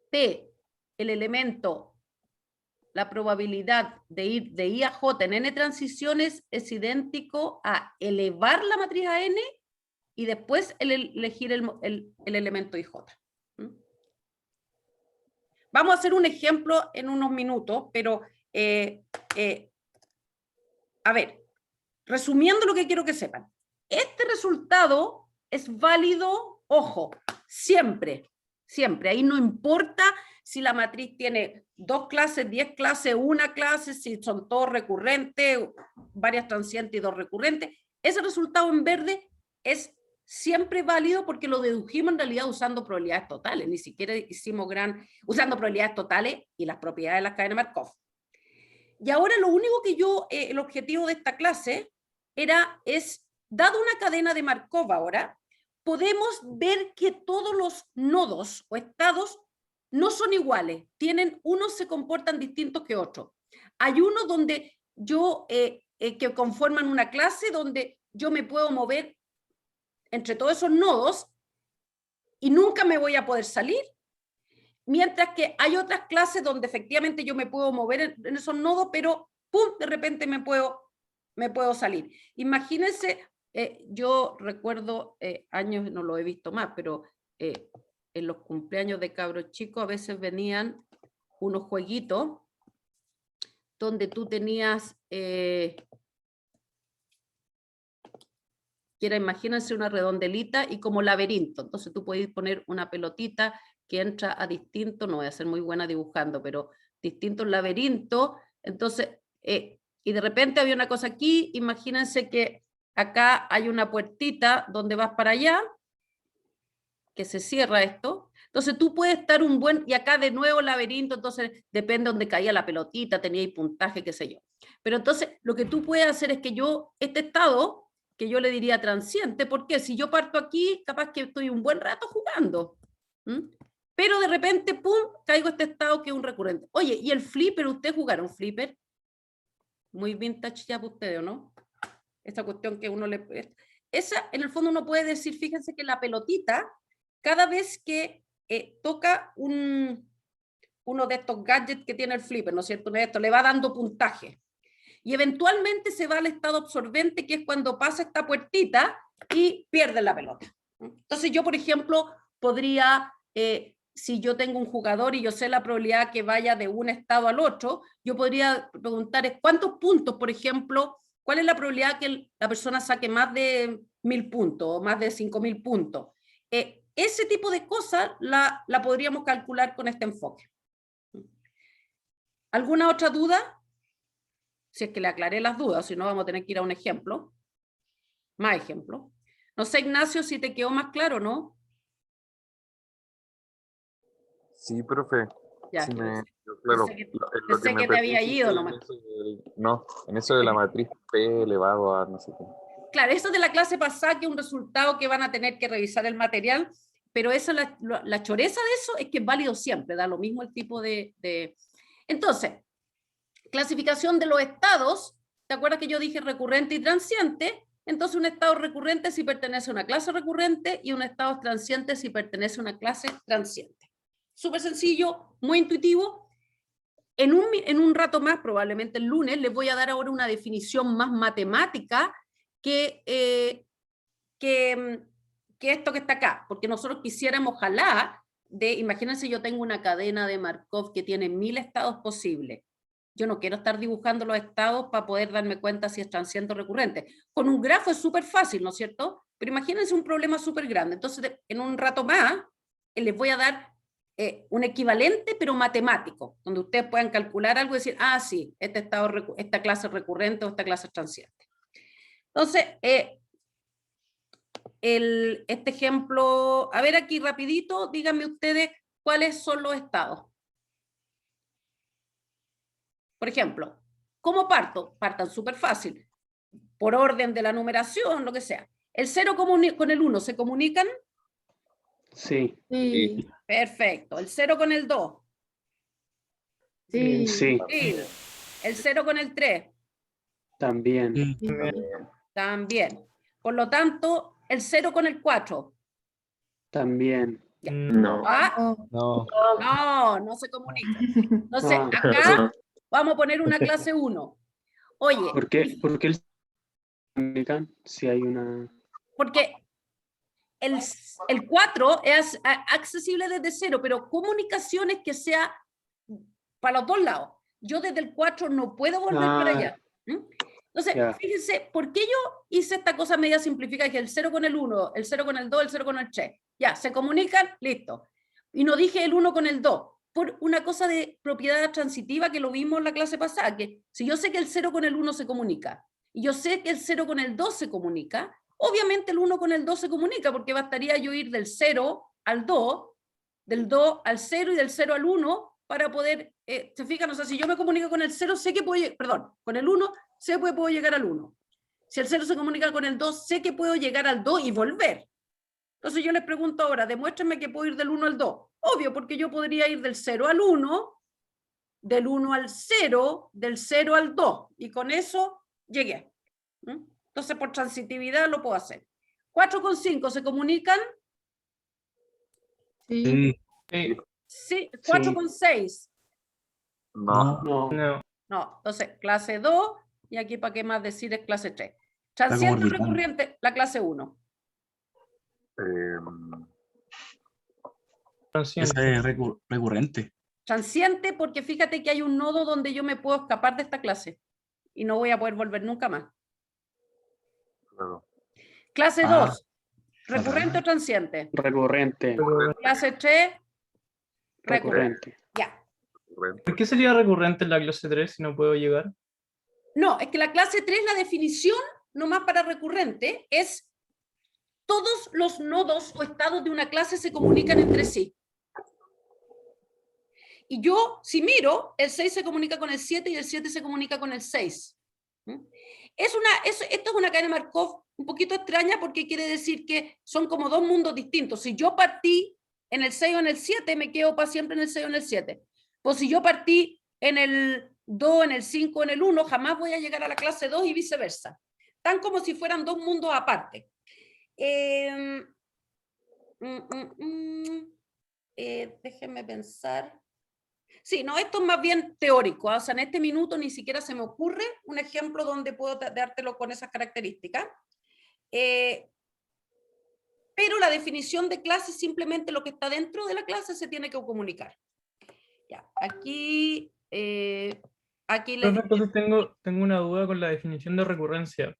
P, el elemento, la probabilidad de ir de I a J en N transiciones es idéntico a elevar la matriz a N y después elegir el elemento IJ. Vamos a hacer un ejemplo en unos minutos, pero a ver, resumiendo lo que quiero que sepan, este resultado es válido, ojo, siempre, siempre. Ahí no importa si la matriz tiene 2 clases, 10 clases, 1 clase, si son todos recurrentes, varias transientes y 2 recurrentes. Ese resultado en verde es siempre válido porque lo dedujimos en realidad usando probabilidades totales, ni siquiera hicimos usando probabilidades totales y las propiedades de las cadenas Markov. Y ahora lo único que el objetivo de esta clase es, dado una cadena de Markov ahora, podemos ver que todos los nodos o estados no son iguales, unos se comportan distintos que otros. Hay unos donde que conforman una clase donde yo me puedo mover entre todos esos nodos y nunca me voy a poder salir, mientras que hay otras clases donde efectivamente yo me puedo mover en esos nodos, pero ¡pum!, de repente me puedo salir. Imagínense, yo recuerdo años, no lo he visto más, pero en los cumpleaños de cabros chicos a veces venían unos jueguitos donde tú tenías, imagínense una redondelita y como laberinto, entonces tú puedes poner una pelotita que entra a distintos, no voy a ser muy buena dibujando, pero distintos laberintos, entonces, y de repente había una cosa aquí, imagínense que acá hay una puertita donde vas para allá, que se cierra esto, entonces tú puedes estar y acá de nuevo laberinto, entonces depende de donde caía la pelotita, tenía puntaje, qué sé yo. Pero entonces lo que tú puedes hacer es que este estado, que yo le diría transiente, porque si yo parto aquí, capaz que estoy un buen rato jugando, pero de repente, pum, caigo a este estado que es un recurrente. Oye, ¿y el flipper? ¿Ustedes jugaron flipper? Muy vintage ya para ustedes, ¿o no? Esa cuestión que uno esa, en el fondo uno puede decir, fíjense que la pelotita, cada vez que toca uno de estos gadgets que tiene el flipper, ¿no es cierto? Le va dando puntaje. Y eventualmente se va al estado absorbente, que es cuando pasa esta puertita y pierde la pelota. Entonces yo, por ejemplo, podría, si yo tengo un jugador y yo sé la probabilidad que vaya de un estado al otro, yo podría preguntar ¿cuántos puntos, por ejemplo, cuál es la probabilidad que la persona saque más de 1000 puntos o más de 5000 puntos? Ese tipo de cosas la podríamos calcular con este enfoque. ¿Alguna otra duda? Si es que le aclaré las dudas, si no vamos a tener que ir a un ejemplo. Más ejemplos. No sé, Ignacio, si te quedó más claro, ¿no? Sí, profe. Ya, Sí, claro. Pensé que te había ido nomás. No, en eso de la matriz P elevado a no sé qué. Claro, eso de la clase pasada, que es un resultado que van a tener que revisar el material, pero esa, la choreza de eso es que es válido siempre, da lo mismo el tipo de... Entonces, clasificación de los estados, ¿te acuerdas que yo dije recurrente y transiente? Entonces un estado recurrente si pertenece a una clase recurrente y un estado transiente si pertenece a una clase transiente. Súper sencillo, muy intuitivo. En un rato más, probablemente el lunes, les voy a dar ahora una definición más matemática que esto que está acá, porque nosotros quisiéramos, ojalá, imagínense, yo tengo una cadena de Markov que tiene 1000 estados posibles. Yo no quiero estar dibujando los estados para poder darme cuenta si es transiente o recurrente. Con un grafo es súper fácil, ¿no es cierto? Pero imagínense un problema súper grande. Entonces, en un rato más, les voy a dar un equivalente, pero matemático, donde ustedes puedan calcular algo y decir, ah, sí, esta clase es recurrente o esta clase es transiente. Entonces, este ejemplo, a ver aquí rapidito, díganme ustedes cuáles son los estados. Por ejemplo, ¿cómo parto? Partan súper fácil, por orden de la numeración, lo que sea. ¿El 0 con el 1 se comunican? Sí. Sí. Perfecto. ¿El 0 con el 2? Sí. Sí. Sí. ¿El 0 con el 3? También. Sí. También. Por lo tanto, ¿el 0 con el 4? También. No. Ah, No. no se comunican. Entonces, Ah. acá vamos a poner una clase 1. Oye, ¿Por qué el comunican si hay una... porque el 4 es accesible desde 0, pero comunicaciones que sea para los dos lados. Yo desde el 4 no puedo volver para allá. Entonces, Ya. fíjense, ¿por qué yo hice esta cosa media simplificada? Que el 0 con el 1, el 0 con el 2, el 0 con el 3. Ya, se comunican, listo. Y no dije el 1 con el 2, por una cosa de propiedad transitiva que lo vimos en la clase pasada, que si yo sé que el 0 con el 1 se comunica, y yo sé que el 0 con el 2 se comunica, obviamente el 1 con el 2 se comunica, porque bastaría yo ir del 0 al 2, del 2 al 0 y del 0 al 1 para poder, ¿se fijan? O sea, si yo me comunico con el 0, sé que puedo, perdón, con el 1, sé que puedo llegar al 1. Si el 0 se comunica con el 2, sé que puedo llegar al 2 y volver. Entonces yo les pregunto ahora, demuéstrenme que puedo ir del 1 al 2. Obvio, porque yo podría ir del 0 al 1, del 1 al 0, del 0 al 2, y con eso llegué. Entonces por transitividad lo puedo hacer. 4 con 5 se comunican. Sí. Sí, Sí. 4 Sí. con 6. No. No. no. No, entonces clase 2, y aquí para qué más decir es clase 3. como Transiente o orbitando. recurrente, la clase 1. Transiente. Esa es recurrente. Transiente porque fíjate que hay un nodo donde yo me puedo escapar de esta clase y no voy a poder volver nunca más. Claro. Clase Ah, 2, recurrente o transiente. Recurrente. Clase 3, recurrente. Recurrente. Ya. ¿Por qué sería recurrente en la clase 3 si no puedo llegar? No, es que la clase 3, la definición nomás para recurrente es todos los nodos o estados de una clase se comunican entre sí. Y yo, si miro, el 6 se comunica con el 7 y el 7 se comunica con el 6. Esto es una cadena Markov un poquito extraña porque quiere decir que son como dos mundos distintos. Si yo partí en el 6 o en el 7, me quedo para siempre en el 6 o en el 7. Pues si yo partí en el 2, en el 5 o en el 1, jamás voy a llegar a la clase 2 y viceversa. Tan como si fueran dos mundos aparte. Déjenme pensar. Sí, no, esto es más bien teórico, o sea, en este minuto ni siquiera se me ocurre un ejemplo donde puedo dártelo con esas características. Pero la definición de clase es simplemente lo que está dentro de la clase se tiene que comunicar. Ya, aquí les... Entonces tengo una duda con la definición de recurrencia.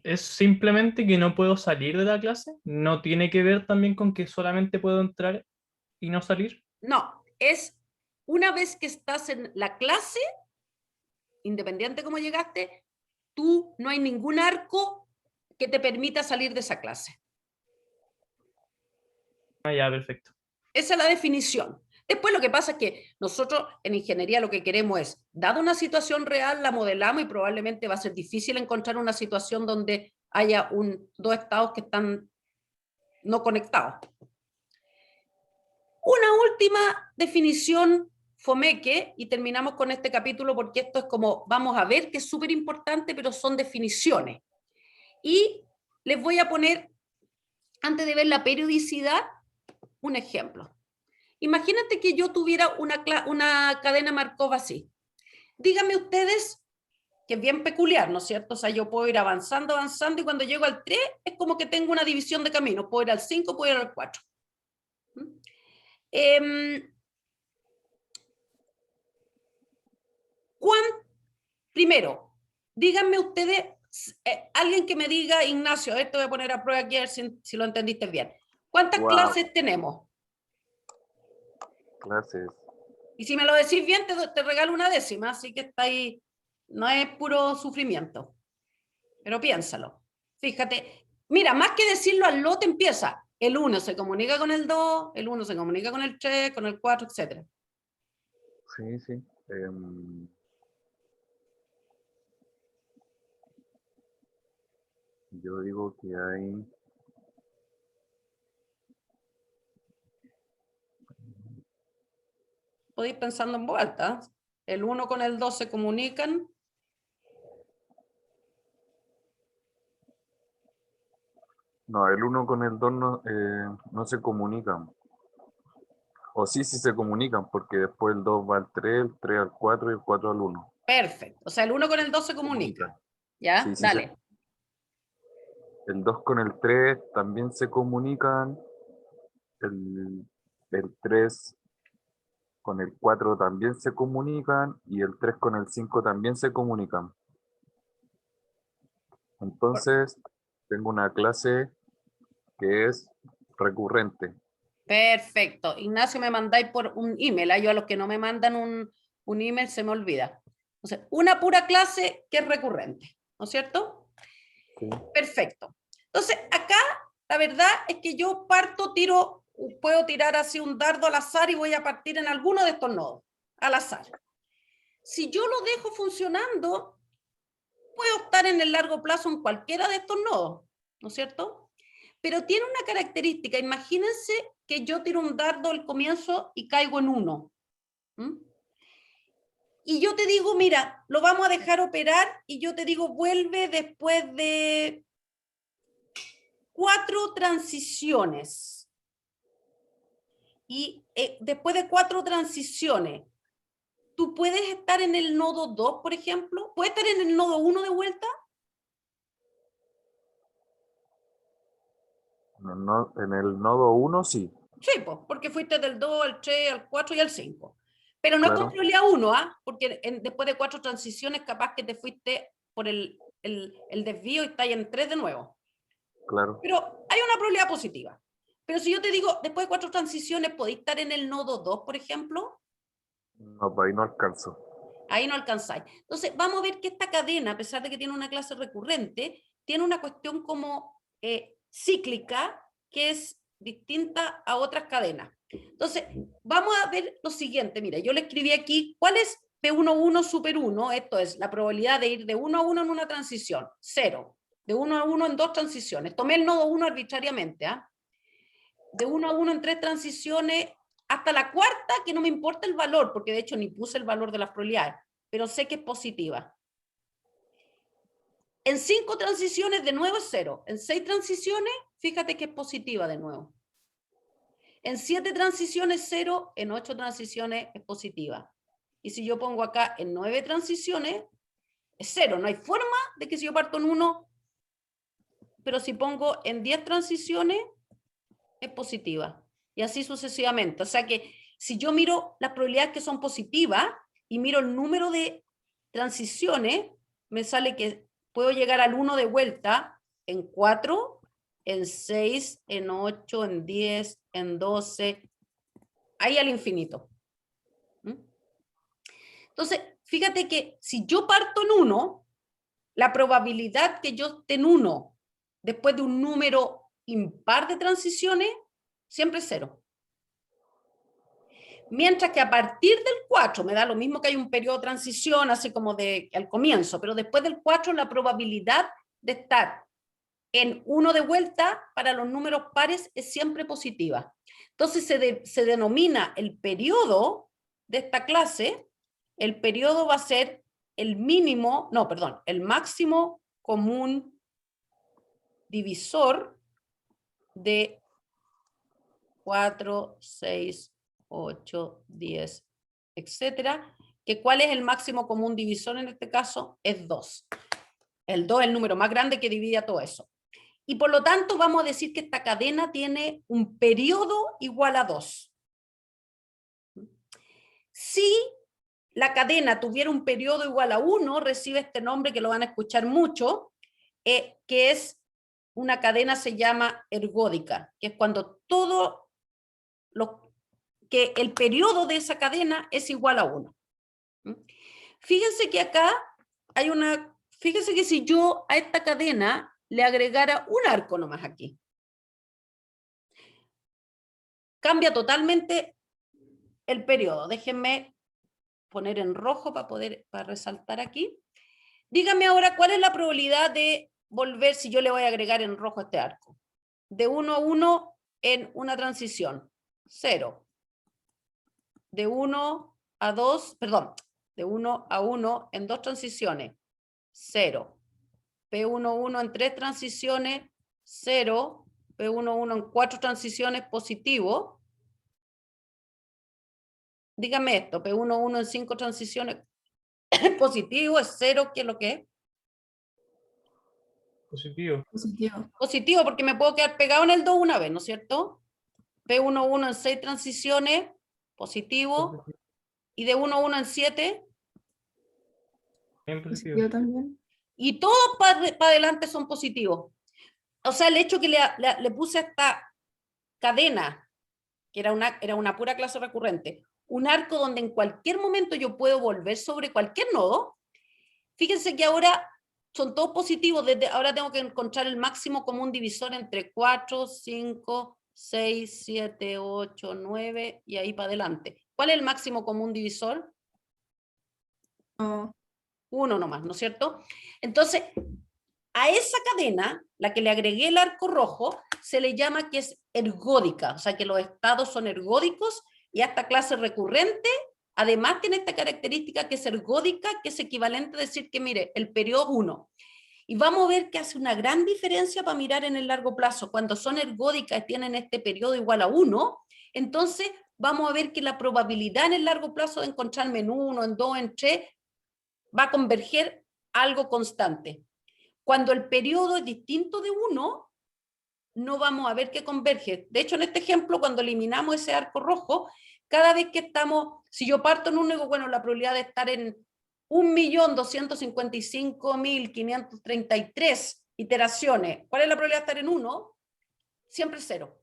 ¿Es simplemente que no puedo salir de la clase? ¿No tiene que ver también con que solamente puedo entrar y no salir? No, es una vez que estás en la clase, independiente cómo llegaste, tú no hay ningún arco que te permita salir de esa clase. Ah, ya, perfecto. Esa es la definición. Después lo que pasa es que nosotros en ingeniería lo que queremos es, dada una situación real, la modelamos y probablemente va a ser difícil encontrar una situación donde haya dos estados que están no conectados. Una última definición fomeque, y terminamos con este capítulo porque esto es como, vamos a ver que es súper importante, pero son definiciones. Y les voy a poner, antes de ver la periodicidad, un ejemplo. Imagínate que yo tuviera una cadena Markov así. Díganme ustedes, que es bien peculiar, ¿no es cierto? O sea, yo puedo ir avanzando, avanzando, y cuando llego al 3 es como que tengo una división de caminos. Puedo ir al 5, puedo ir al 4. Primero, díganme ustedes, alguien que me diga, Ignacio, esto voy a poner a prueba aquí a ver si lo entendiste bien. ¿Cuántas clases tenemos? Clases. Y si me lo decís bien, te regalo una décima, así que está ahí, no es puro sufrimiento. Pero piénsalo. Fíjate, mira, más que decirlo al lote empieza. El 1 se comunica con el 2, el 1 se comunica con el 3, con el 4, etc. Sí, sí. Yo digo que hay... Podéis pensando en voz alta. El 1 con el 2 se comunican. No, el 1 con el 2 no se comunican. O sí se comunican, porque después el 2 va al 3, el 3 al 4 y el 4 al 1. Perfecto. O sea, el 1 con el 2 se comunica. ¿Ya? Sí, sí, Dale. El 2 con el 3 también se comunican. El 3 con el 4 también se comunican. Y el 3 con el 5 también se comunican. Entonces, tengo una clase que es recurrente. Perfecto. Ignacio, me mandáis por un email. Yo a los que no me mandan un email se me olvida. Entonces, una pura clase que es recurrente, ¿no es cierto? Sí. Perfecto. Entonces, acá la verdad es que yo puedo tirar así un dardo al azar y voy a partir en alguno de estos nodos, al azar. Si yo lo dejo funcionando, puedo estar en el largo plazo en cualquiera de estos nodos, ¿no es cierto? Pero tiene una característica. Imagínense que yo tiro un dardo al comienzo y caigo en 1. Y yo te digo, mira, lo vamos a dejar operar, y yo te digo, vuelve después de 4 transiciones. Y después de 4 transiciones, ¿tú puedes estar en el nodo 2, por ejemplo? ¿Puedes estar en el nodo 1 de vuelta? No, en el nodo 1 sí. Sí, pues, porque fuiste del 2 al 3, al 4 y al 5. Pero no es Claro. con probabilidad 1, ¿ah? Porque después de 4 transiciones, capaz que te fuiste por el desvío y estás en 3 de nuevo. Claro. Pero hay una probabilidad positiva. Pero si yo te digo, después de 4 transiciones, ¿podéis estar en el nodo 2, por ejemplo? No, pues ahí no alcanzo. Ahí no alcanzáis. Entonces, vamos a ver que esta cadena, a pesar de que tiene una clase recurrente, tiene una cuestión como cíclica, que es distinta a otras cadenas. Entonces, vamos a ver lo siguiente. Mira, yo le escribí aquí, ¿cuál es P11 super 1? Esto es la probabilidad de ir de 1 a 1 en una transición. 0. De 1 a 1 en 2 transiciones. Tomé el nodo 1 arbitrariamente. De 1 a 1 en 3 transiciones, hasta la cuarta, que no me importa el valor, porque de hecho ni puse el valor de las probabilidades, pero sé que es positiva. En 5 transiciones, de nuevo es 0. En 6 transiciones, fíjate que es positiva de nuevo. En 7 transiciones, 0. En 8 transiciones es positiva. Y si yo pongo acá en 9 transiciones, es 0. No hay forma de que si yo parto en 1, pero si pongo en 10 transiciones, es positiva. Y así sucesivamente. O sea que si yo miro las probabilidades que son positivas y miro el número de transiciones, me sale que puedo llegar al 1 de vuelta en 4, en 6, en 8, en 10, en 12, ahí al infinito. Entonces, fíjate que si yo parto en 1, la probabilidad que yo esté en 1 después de un número impar de transiciones siempre es 0. Mientras que a partir del 4, me da lo mismo que hay un periodo de transición, así como al comienzo, pero después del 4 la probabilidad de estar en 1 de vuelta para los números pares es siempre positiva. Entonces se denomina el periodo de esta clase, el periodo va a ser el máximo común divisor de 4, 6, 8, 10, etcétera. Que ¿cuál es el máximo común divisor en este caso? Es 2. El 2 es el número más grande que divide a todo eso. Y por lo tanto vamos a decir que esta cadena tiene un periodo igual a 2. Si la cadena tuviera un periodo igual a 1, recibe este nombre que lo van a escuchar mucho, que es una cadena, se llama ergódica, que es cuando todo que el periodo de esa cadena es igual a 1. Fíjense que acá hay fíjense que si yo a esta cadena le agregara un arco nomás aquí, cambia totalmente el periodo. Déjenme poner en rojo para resaltar aquí. Díganme ahora cuál es la probabilidad de volver si yo le voy a agregar en rojo este arco. De 1 a 1 en una transición, 0. De 1 a 2, perdón, de 1 a 1 en 2 transiciones, 0. P11 en 3 transiciones, 0. P11 en 4 transiciones, positivo. Dígame esto, P11 en 5 transiciones, positivo, es 0, ¿qué es lo que es? Positivo. Positivo. Positivo, porque me puedo quedar pegado en el 2 una vez, ¿no es cierto? P11 en 6 transiciones, positivo. Y de 1 a 1 en 7, Bien positivo. Positivo también. Y todos para adelante son positivos. O sea, el hecho que le puse a esta cadena, que era una pura clase recurrente, un arco donde en cualquier momento yo puedo volver sobre cualquier nodo, fíjense que ahora son todos positivos, desde ahora tengo que encontrar el máximo común divisor entre 4, 5, 6, 7, 8, 9 y ahí para adelante. ¿Cuál es el máximo común divisor? No. 1 nomás, ¿no es cierto? Entonces, a esa cadena, la que le agregué el arco rojo, se le llama que es ergódica, o sea que los estados son ergódicos, y a esta clase recurrente, además tiene esta característica que es ergódica, que es equivalente a decir que, mire, el periodo 1. Y vamos a ver que hace una gran diferencia para mirar en el largo plazo. Cuando son ergódicas y tienen este periodo igual a 1, entonces vamos a ver que la probabilidad en el largo plazo de encontrarme en 1, en 2, en 3, va a converger algo constante. Cuando el periodo es distinto de 1, no vamos a ver que converge. De hecho, en este ejemplo, cuando eliminamos ese arco rojo, cada vez que estamos, si yo parto en 1, digo, bueno, la probabilidad de estar en 1.255.533 iteraciones, ¿cuál es la probabilidad de estar en 1? Siempre 0.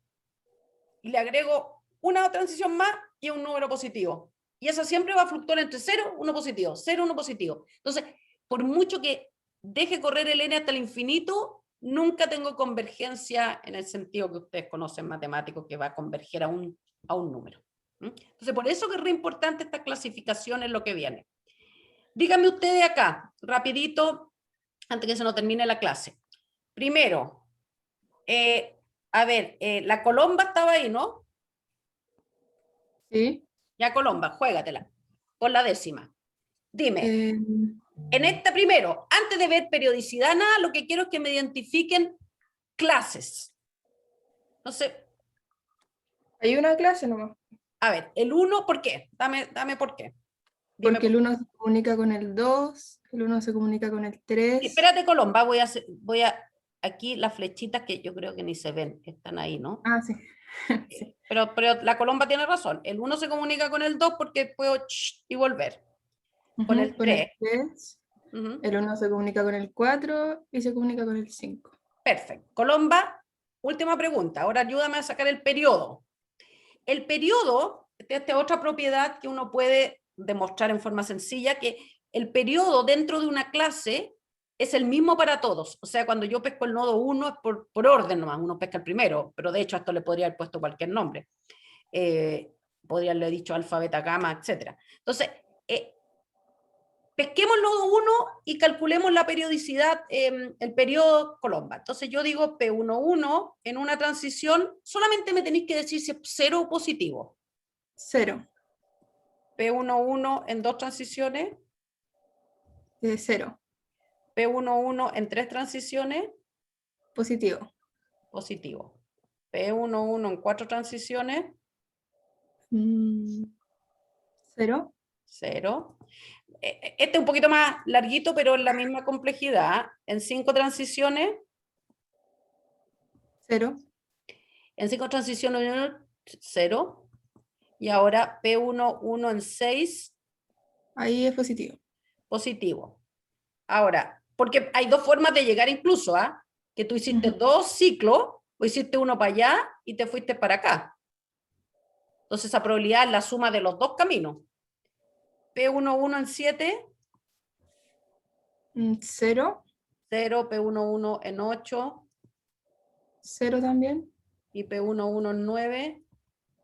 Y le agrego una transición más y un número positivo. Y esa siempre va a fluctuar entre 0, 1 positivo, 0, 1 positivo. Entonces, por mucho que deje correr el n hasta el infinito, nunca tengo convergencia en el sentido que ustedes conocen matemático, que va a converger a un número. Entonces, por eso que es re importante esta clasificación en lo que viene. Díganme ustedes acá, rapidito, antes que se nos termine la clase. Primero, a ver, la Colomba estaba ahí, ¿no? Sí. Ya, Colomba, juégatela, por la décima. Dime, Eh, en esta primero, antes de ver periodicidad, nada, lo que quiero es que me identifiquen clases. No sé, hay una clase nomás. a ver, el 1, ¿por qué? Dame por qué. Dime Porque el 1 se comunica con el 2, el 1 se comunica con el 3. Espérate, Colomba, voy a aquí las flechitas que yo creo que ni se ven, están ahí, ¿no? Ah, sí. Sí. Pero la Colomba tiene razón. El 1 se comunica con el 2 porque puedo y volver. Con el 3. 3. El 1 se comunica con el 4 y se comunica con el 5. Perfecto. Colomba, última pregunta. Ahora ayúdame a sacar el periodo. El periodo, esta es otra propiedad que uno puede demostrar en forma sencilla, que el periodo dentro de una clase es el mismo para todos. O sea, cuando yo pesco el nodo 1 es por orden nomás, uno pesca el primero, pero de hecho a esto le podría haber puesto cualquier nombre. Podría haberle dicho alfa, beta, gamma, etc. Entonces, pesquemos el nodo 1 y calculemos la periodicidad, el periodo Colomba. Entonces yo digo P11 en una transición, solamente me tenéis que decir si es 0 o positivo. 0. P11 en 2 transiciones. 0. P11 en 3 transiciones. Positivo. Positivo. P11 en 4 transiciones. 0. 0. Este es un poquito más larguito, pero en la misma complejidad. En 5 transiciones. 0. En 5 transiciones, 0. Y ahora P11 en 6. Ahí es positivo. Positivo. Ahora, porque hay 2 formas de llegar incluso, ¿ah? Que tú hiciste 2 ciclos, o hiciste uno para allá y te fuiste para acá. Entonces esa probabilidad es la suma de los 2 caminos. P11 en 7. 0. 0, P11 en 8. 0 también. Y P11 en 9.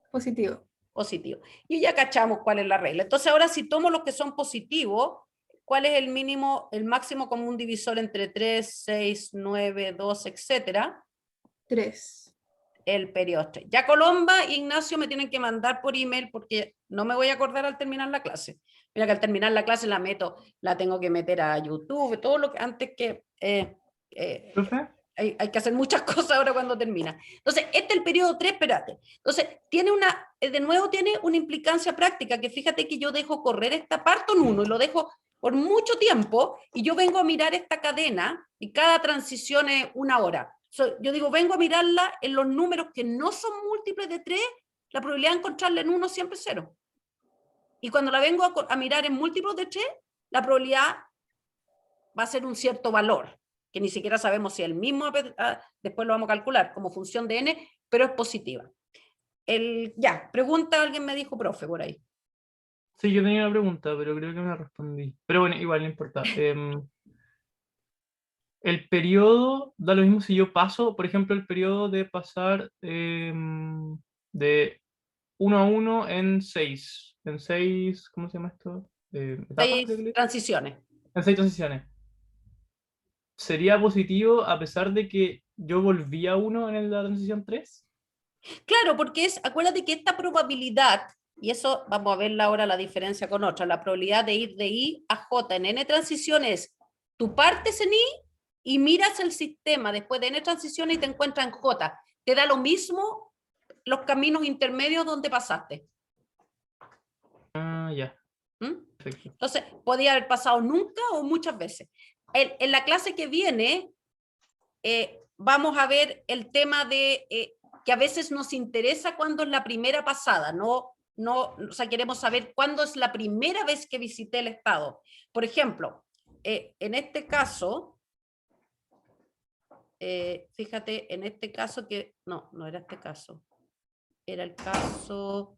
Positivo. Positivo. Y ya cachamos cuál es la regla. Entonces ahora si tomo los que son positivos, ¿cuál es el mínimo, el máximo común divisor entre 3, 6, 9, 2, etcétera? 3. El periodo 3. Ya Colomba e Ignacio me tienen que mandar por email porque no me voy a acordar al terminar la clase. Mira que al terminar la clase la tengo que meter a YouTube, todo lo que antes que... hay que hacer muchas cosas ahora cuando termina. Entonces, este es el periodo 3, espérate. Entonces, de nuevo tiene una implicancia práctica, que fíjate que yo dejo correr esta parto en 1 y lo dejo por mucho tiempo, y yo vengo a mirar esta cadena, y cada transición es 1 hora. Yo digo, vengo a mirarla en los números que no son múltiples de 3, la probabilidad de encontrarla en 1 siempre es 0. Y cuando la vengo a mirar en múltiplos de 3, la probabilidad va a ser un cierto valor, que ni siquiera sabemos si es el mismo, después lo vamos a calcular como función de n, pero es positiva. Ya, pregunta, alguien me dijo, profe, por ahí. Sí, yo tenía una pregunta, pero creo que me la respondí. Pero bueno, igual no importa. El periodo, da lo mismo si yo paso, por ejemplo, el periodo de pasar de 1 a 1 en 6. En 6, ¿cómo se llama esto? Etapas, creo que 6 le- transiciones. En 6 transiciones. ¿Sería positivo a pesar de que yo volví a 1 en la transición 3? Claro, porque acuérdate que esta probabilidad, y eso vamos a ver ahora la diferencia con otra, la probabilidad de ir de I a J en N transiciones, tú partes en I y miras el sistema después de N transiciones y te encuentras en J. Te da lo mismo los caminos intermedios donde pasaste. Ah, ya. ¿Mm? Perfecto. Entonces, podía haber pasado nunca o muchas veces. En la clase que viene, vamos a ver el tema de que a veces nos interesa cuándo es la primera pasada, o sea, queremos saber cuándo es la primera vez que visité el estado. Por ejemplo, en este caso, fíjate, en este caso que, no era este caso, era el caso,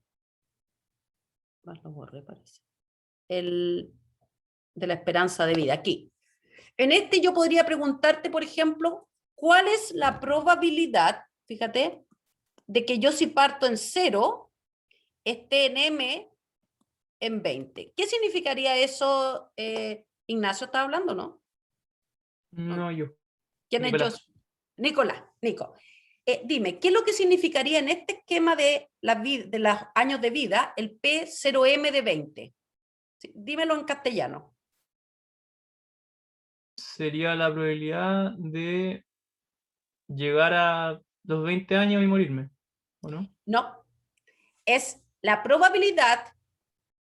más lo borré parece, el de la esperanza de vida, aquí. En este yo podría preguntarte, por ejemplo, ¿cuál es la probabilidad, fíjate, de que yo si parto en 0, esté en M en 20? ¿Qué significaría eso, Ignacio? ¿Está hablando, no? No, yo. ¿Quién es yo? Nicolás. Nicolás, Nico. Dime, ¿qué es lo que significaría en este esquema de los años de vida el P0M de 20? Sí, dímelo en castellano. Sería la probabilidad de llegar a los 20 años y morirme, ¿o no? No, es la probabilidad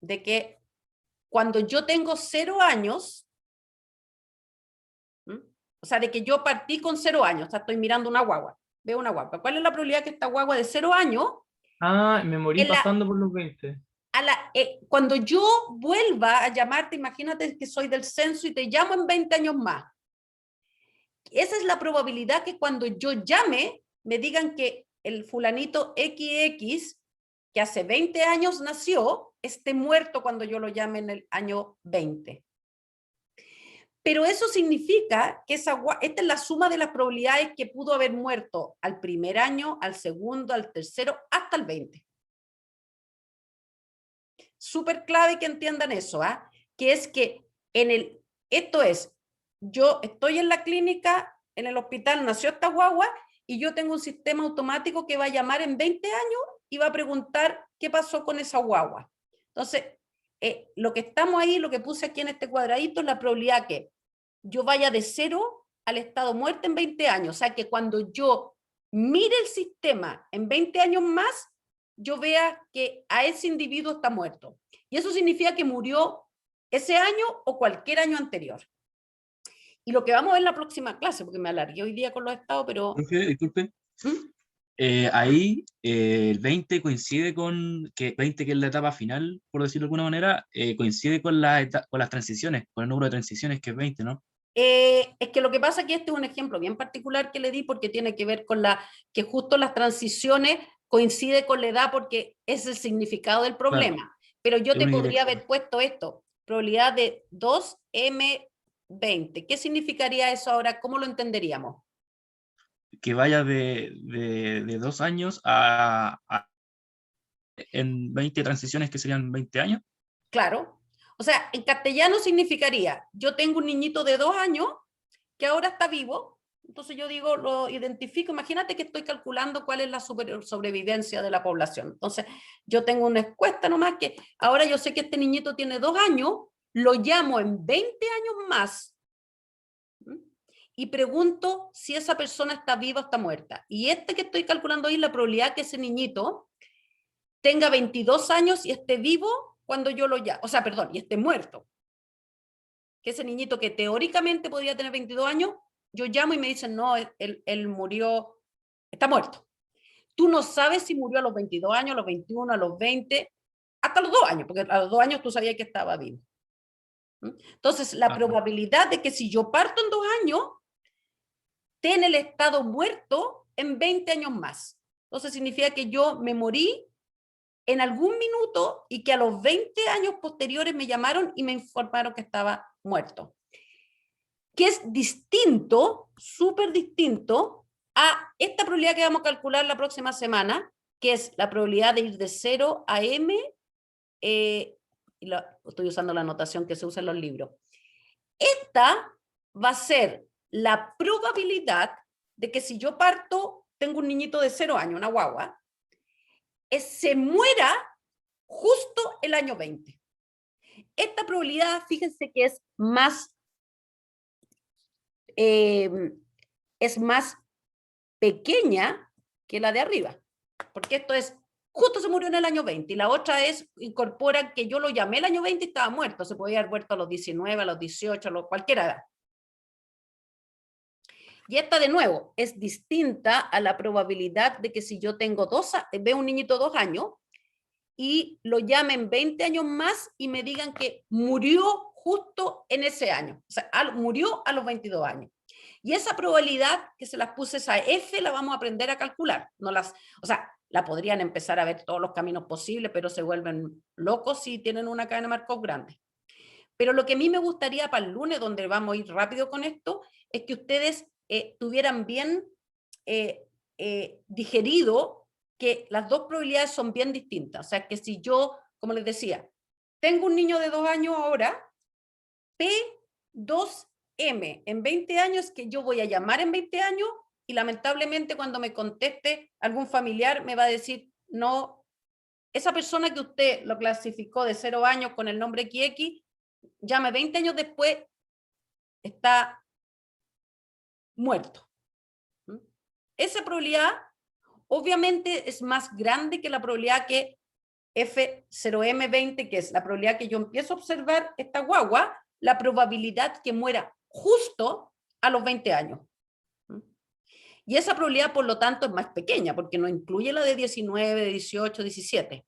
de que cuando yo tengo 0 años, ¿m? O sea, de que yo partí con 0 años, o sea, estoy mirando una guagua, veo una guagua. ¿Cuál es la probabilidad que esta guagua de 0 años, Ah, me morí en la, pasando por los 20. cuando yo vuelva a llamarte, imagínate que soy del censo y te llamo en 20 años más? Esa es la probabilidad que cuando yo llame, me digan que el fulanito XX, que hace 20 años nació, esté muerto cuando yo lo llame en el año 20. Pero eso significa que esta es la suma de las probabilidades que pudo haber muerto al primer año, al segundo, al tercero, hasta el 20. Súper clave que entiendan eso, ¿ah? Que es que esto es, yo estoy en la clínica, en el hospital, nació esta guagua y yo tengo un sistema automático que va a llamar en 20 años y va a preguntar qué pasó con esa guagua. Entonces, lo que estamos ahí, lo que puse aquí en este cuadradito es la probabilidad que yo vaya de 0 al estado muerte en 20 años. O sea, que cuando yo mire el sistema en 20 años más, yo vea que a ese individuo está muerto. Y eso significa que murió ese año o cualquier año anterior. Y lo que vamos a ver en la próxima clase, porque me alargué hoy día con los estados, pero... Disculpe. ¿Mm? Ahí el 20 coincide con que 20, que es la etapa final, por decirlo de alguna manera, coincide con con las transiciones, con el número de transiciones que es 20, ¿no? Es que lo que pasa es que este es un ejemplo bien particular que le di porque tiene que ver con que justo las transiciones coincide con la edad porque es el significado del problema. Claro, Pero yo es te una podría dirección. haber puesto esto, probabilidad de 2M20. ¿Qué significaría eso ahora? ¿Cómo lo entenderíamos? Que vaya de 2 años en 20 transiciones que serían 20 años. Claro. O sea, en castellano significaría, yo tengo un niñito de 2 años que ahora está vivo, entonces yo digo, lo identifico, imagínate que estoy calculando cuál es la sobrevivencia de la población. Entonces, yo tengo una encuesta nomás que ahora yo sé que este niñito tiene 2 años, lo llamo en 20 años más y pregunto si esa persona está viva o está muerta. Y que estoy calculando ahí, la probabilidad que ese niñito tenga 22 años y esté vivo cuando yo lo llamo, o sea, perdón, y esté muerto. Que ese niñito que teóricamente podría tener 22 años, yo llamo y me dicen, no, él murió, está muerto. Tú no sabes si murió a los 22 años, a los 21, a los 20, hasta los 2 años, porque a los 2 años tú sabías que estaba vivo. Entonces, la Ajá. probabilidad de que si yo parto en 2 años, esté en el estado muerto en 20 años más. Entonces, significa que yo me morí en algún minuto y que a los 20 años posteriores me llamaron y me informaron que estaba muerto. Que es distinto, súper distinto, a esta probabilidad que vamos a calcular la próxima semana, que es la probabilidad de ir de 0 a m, estoy usando la notación que se usa en los libros. Esta va a ser la probabilidad de que si yo parto, tengo un niñito de 0 años, una guagua, se muera justo el año 20. Esta probabilidad, fíjense que es más pequeña que la de arriba, porque esto es, justo se murió en el año 20, y la otra es, incorpora que yo lo llamé el año 20 y estaba muerto, se podía haber muerto a los 19, a los 18, a cualquier edad. Y esta, de nuevo, es distinta a la probabilidad de que si yo tengo veo un niñito 2 años, y lo llamen 20 años más y me digan que murió justo en ese año, o sea, murió a los 22 años. Y esa probabilidad que se las puse, esa F, la vamos a aprender a calcular. O sea, la podrían empezar a ver todos los caminos posibles, pero se vuelven locos si tienen una cadena de Markov grande. Pero lo que a mí me gustaría para el lunes, donde vamos a ir rápido con esto, es que ustedes tuvieran bien digerido que las dos probabilidades son bien distintas. O sea, que si yo, como les decía, tengo un niño de 2 años ahora, P2M en 20 años, que yo voy a llamar en 20 años, y lamentablemente cuando me conteste algún familiar me va a decir, no, esa persona que usted lo clasificó de 0 años con el nombre XX, llame 20 años después, está muerto. Esa probabilidad obviamente es más grande que la probabilidad que F0M20, que es la probabilidad que yo empiezo a observar esta guagua, la probabilidad que muera justo a los 20 años. Y esa probabilidad, por lo tanto, es más pequeña, porque no incluye la de 19, de 18, 17.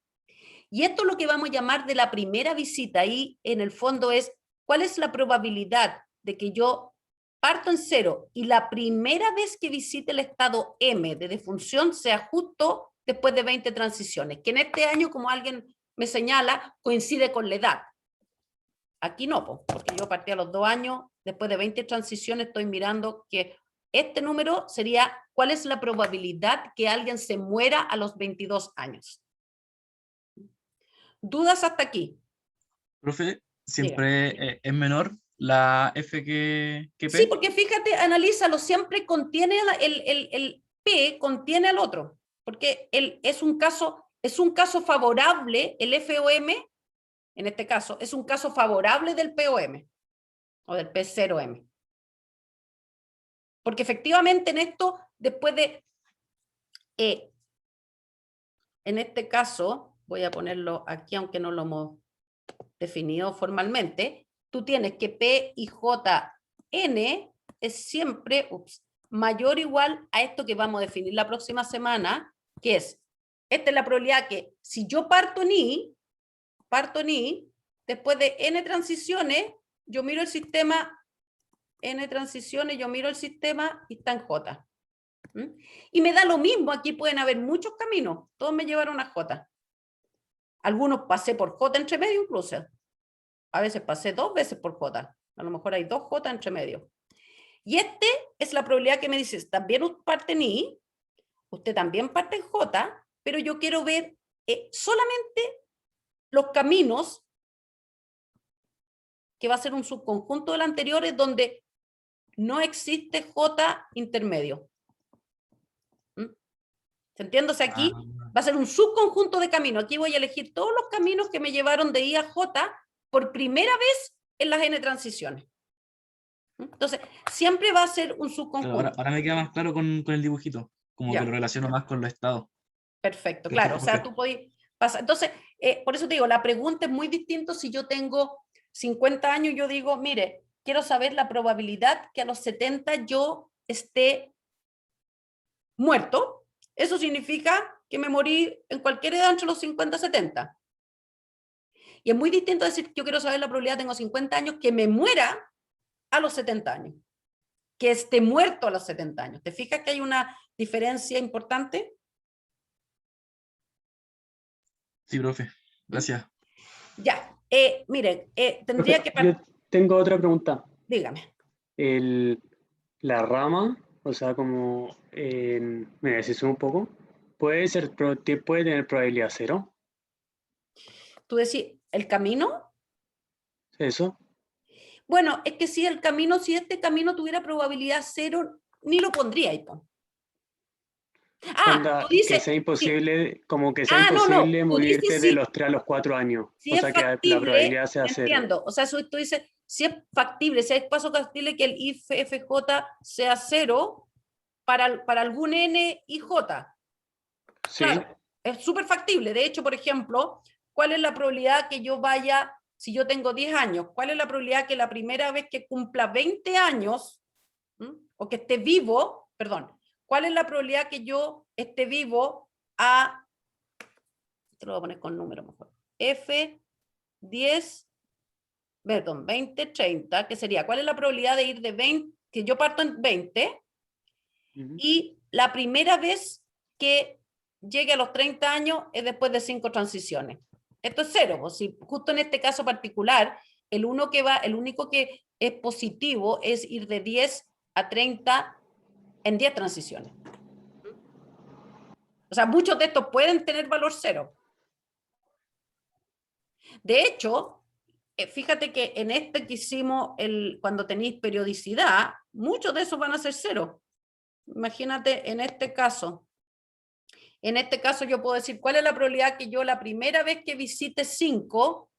Y esto es lo que vamos a llamar de la primera visita. Ahí, en el fondo, es cuál es la probabilidad de que yo parto en 0 y la primera vez que visite el estado M de defunción sea justo después de 20 transiciones, que en este año, como alguien me señala, coincide con la edad. Aquí no, porque yo partí a los 2 años, después de 20 transiciones estoy mirando que este número sería cuál es la probabilidad que alguien se muera a los 22 años. ¿Dudas hasta aquí? Profe, siempre es menor la F que P. Sí, porque fíjate, analízalo, siempre contiene el P, contiene al otro, porque es un caso favorable, el FOM, en este caso, es un caso favorable del POM, o del P0M. Porque efectivamente en esto, después de, en este caso, voy a ponerlo aquí, aunque no lo hemos definido formalmente, tú tienes que P y JN es siempre mayor o igual a esto que vamos a definir la próxima semana, que es, esta es la probabilidad que si yo parto en I, después de N transiciones, yo miro el sistema, N transiciones, yo miro el sistema y está en J. Y me da lo mismo, aquí pueden haber muchos caminos, todos me llevaron a J. Algunos pasé por J entre medio incluso. A veces pasé 2 veces por J. A lo mejor hay 2 J entre medio. Y es la probabilidad que me dices, también parte en I, usted también parte en J, pero yo quiero ver solamente los caminos, que va a ser un subconjunto del anterior, es donde no existe J intermedio. ¿Se entiende? O sea, aquí va a ser un subconjunto de caminos. Aquí voy a elegir todos los caminos que me llevaron de I a J por primera vez en las N transiciones. Entonces, siempre va a ser un subconjunto. Ahora me queda más claro con el dibujito, como Ya. que lo relaciono más con los estados. Perfecto, claro. O sea, tú puedes pasar. Entonces, por eso te digo, la pregunta es muy distinta. Si yo tengo 50 años, yo digo, mire, quiero saber la probabilidad que a los 70 yo esté muerto. Eso significa que me morí en cualquier edad entre los 50 y 70. Y es muy distinto decir, yo quiero saber la probabilidad, tengo 50 años, que me muera a los 70 años, que esté muerto a los 70 años. ¿Te fijas que hay una diferencia importante? Sí, profe. Gracias. Ya, miren, tendría que... Yo tengo otra pregunta. Dígame. La rama, o sea, como, me decís un poco, puede tener probabilidad 0, Tú decís, ¿el camino? eso. Bueno, es que si este camino tuviera probabilidad 0, ni lo pondría ahí. Onda, tú que dices, sea sí. imposible, como que sea No, imposible tú dices morirte de los 3 a los 4 años. si O es sea, que la factible, probabilidad sea 0. entiendo. O sea, tú dices, si es factible, si hay paso factible que el IFJ sea 0 para algún N y J. Sí. Claro, es súper factible. De hecho, por ejemplo, ¿cuál es la probabilidad que yo vaya, si yo tengo 10 años, cuál es la probabilidad que la primera vez que cumpla 20 años, o que esté vivo, perdón, cuál es la probabilidad que yo esté vivo te lo voy a poner con número mejor, F10, perdón, 20, 30, que sería, ¿cuál es la probabilidad de ir de 20, que yo parto en 20, y la primera vez que llegue a los 30 años es después de 5 transiciones? Esto es 0, pues, si justo en este caso particular, el único que es positivo es ir de 10 a 30 en 10 transiciones. O sea, muchos de estos pueden tener valor 0. De hecho, fíjate que en este que hicimos cuando tenéis periodicidad, muchos de esos van a ser 0. Imagínate en este caso. En este caso yo puedo decir, ¿cuál es la probabilidad que yo la primera vez que visite 5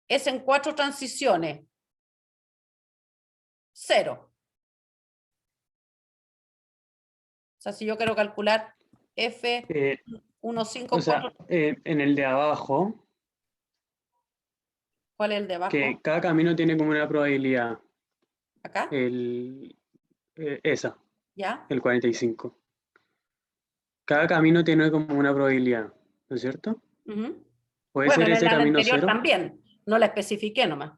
es en 4 transiciones? 0. O sea, si yo quiero calcular F1, 5, O sea, 4, en el de abajo, ¿cuál es el de abajo? que cada camino tiene como una probabilidad. ¿Acá? Esa, ¿Ya? el 45. Cada camino tiene como una probabilidad, ¿no es cierto? ¿Puede Bueno, ser en ese la camino anterior 0? también, no la especifiqué nomás.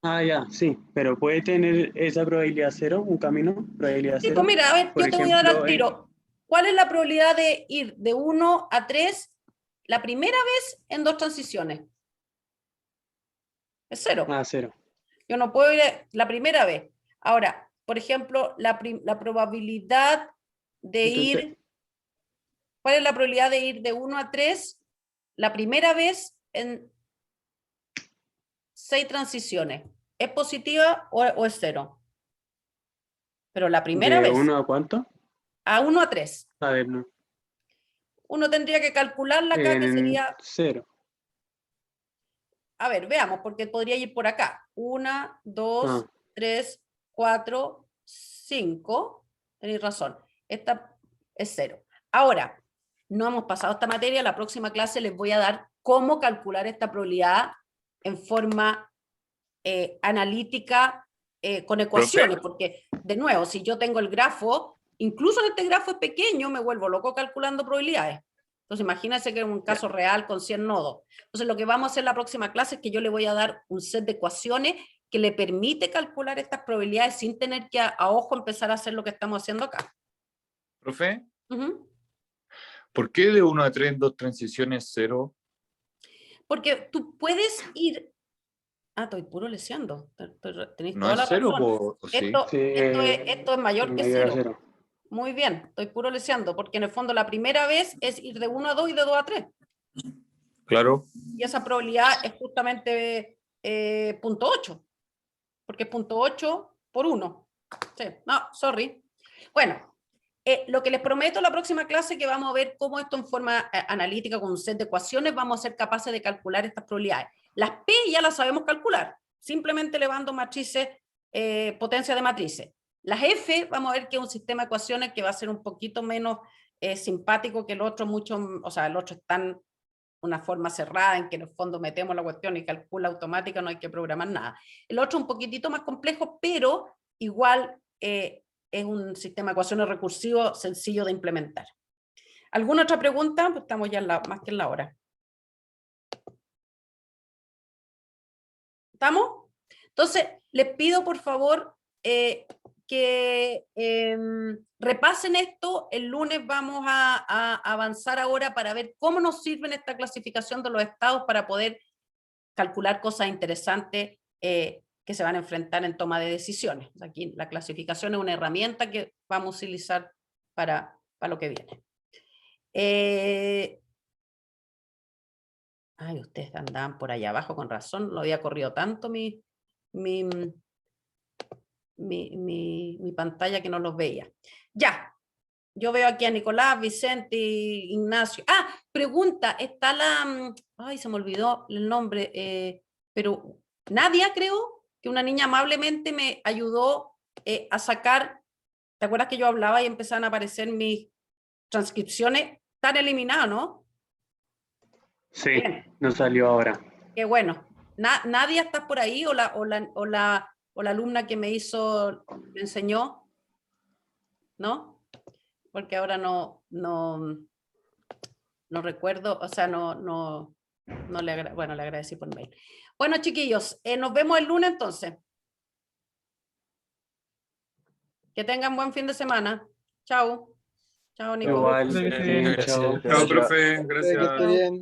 Ah, ya, sí, pero puede tener esa probabilidad 0, un camino, probabilidad Sí, 0. pues mira, a ver, Por yo te voy a dar al ejemplo, tiro. ¿Cuál es la probabilidad de ir de 1 a 3 la primera vez en 2 transiciones? Es 0. 0. Yo no puedo ir la primera vez. Ahora, por ejemplo, la probabilidad de Entonces, ir, ¿cuál es la probabilidad de ir de 1 a 3 la primera vez en 6 transiciones? ¿Es positiva o es 0? Pero la primera ¿de vez, 1 a cuánto? a 1 a 3. A ver, no. Uno tendría que calcularla acá, que En sería, 0. a ver, veamos, porque podría ir por acá. 1, 2, 3, 4, 5. Tenéis razón. Esta es 0. Ahora, no hemos pasado esta materia. La próxima clase les voy a dar cómo calcular esta probabilidad en forma analítica con ecuaciones. Porque, de nuevo, si yo tengo el grafo, incluso en este grafo es pequeño, me vuelvo loco calculando probabilidades. Entonces, imagínense que es un caso real con 100 nodos. Entonces, lo que vamos a hacer en la próxima clase es que yo le voy a dar un set de ecuaciones que le permite calcular estas probabilidades sin tener que a ojo empezar a hacer lo que estamos haciendo acá. Profe, ¿por qué de 1 a 3 en 2 transiciones 0? Porque tú puedes ir... estoy puro leseando. Tenéis ¿No toda es la 0 razón. o sí? Esto es mayor que mayor a 0. 0. Muy bien, estoy puro leseando, porque en el fondo la primera vez es ir de 1 a 2 y de 2 a 3. Claro. Y esa probabilidad es justamente 0.8, porque es 0.8 por 1. Sí, no, sorry. Bueno, lo que les prometo la próxima clase, que vamos a ver cómo esto en forma analítica con un set de ecuaciones vamos a ser capaces de calcular estas probabilidades. Las P ya las sabemos calcular, simplemente elevando matrices, potencia de matrices. Las F, vamos a ver que es un sistema de ecuaciones que va a ser un poquito menos simpático que el otro, o sea, el otro está en una forma cerrada en que en el fondo metemos la cuestión y calcula automática, no hay que programar nada. El otro un poquitito más complejo, pero igual es un sistema de ecuaciones recursivo sencillo de implementar. ¿Alguna otra pregunta? Pues estamos ya más que en la hora. ¿Estamos? Entonces, les pido por favor que repasen esto. El lunes vamos a avanzar ahora para ver cómo nos sirve esta clasificación de los estados para poder calcular cosas interesantes que se van a enfrentar en toma de decisiones. Aquí la clasificación es una herramienta que vamos a utilizar para lo que viene. Ay, ustedes andaban por allá abajo, con razón, lo había corrido tanto mi pantalla que no los veía. Ya, yo veo aquí a Nicolás, Vicente, Ignacio. Ah, pregunta, está la... Ay, se me olvidó el nombre, pero Nadia, creo, que una niña amablemente me ayudó a sacar... ¿Te acuerdas que yo hablaba y empezaban a aparecer mis transcripciones? Están eliminadas, ¿no? Sí, Bien. no salió ahora. Qué bueno. ¿Nadia estás por ahí o la alumna que me enseñó? ¿No? Porque ahora no recuerdo, o sea, no le agradecí por mail. Bueno, chiquillos, nos vemos el lunes entonces. Que tengan buen fin de semana. Chao. Chao, Nico. Igual, Chao. chao. Chao, profe. Gracias. Que esté bien.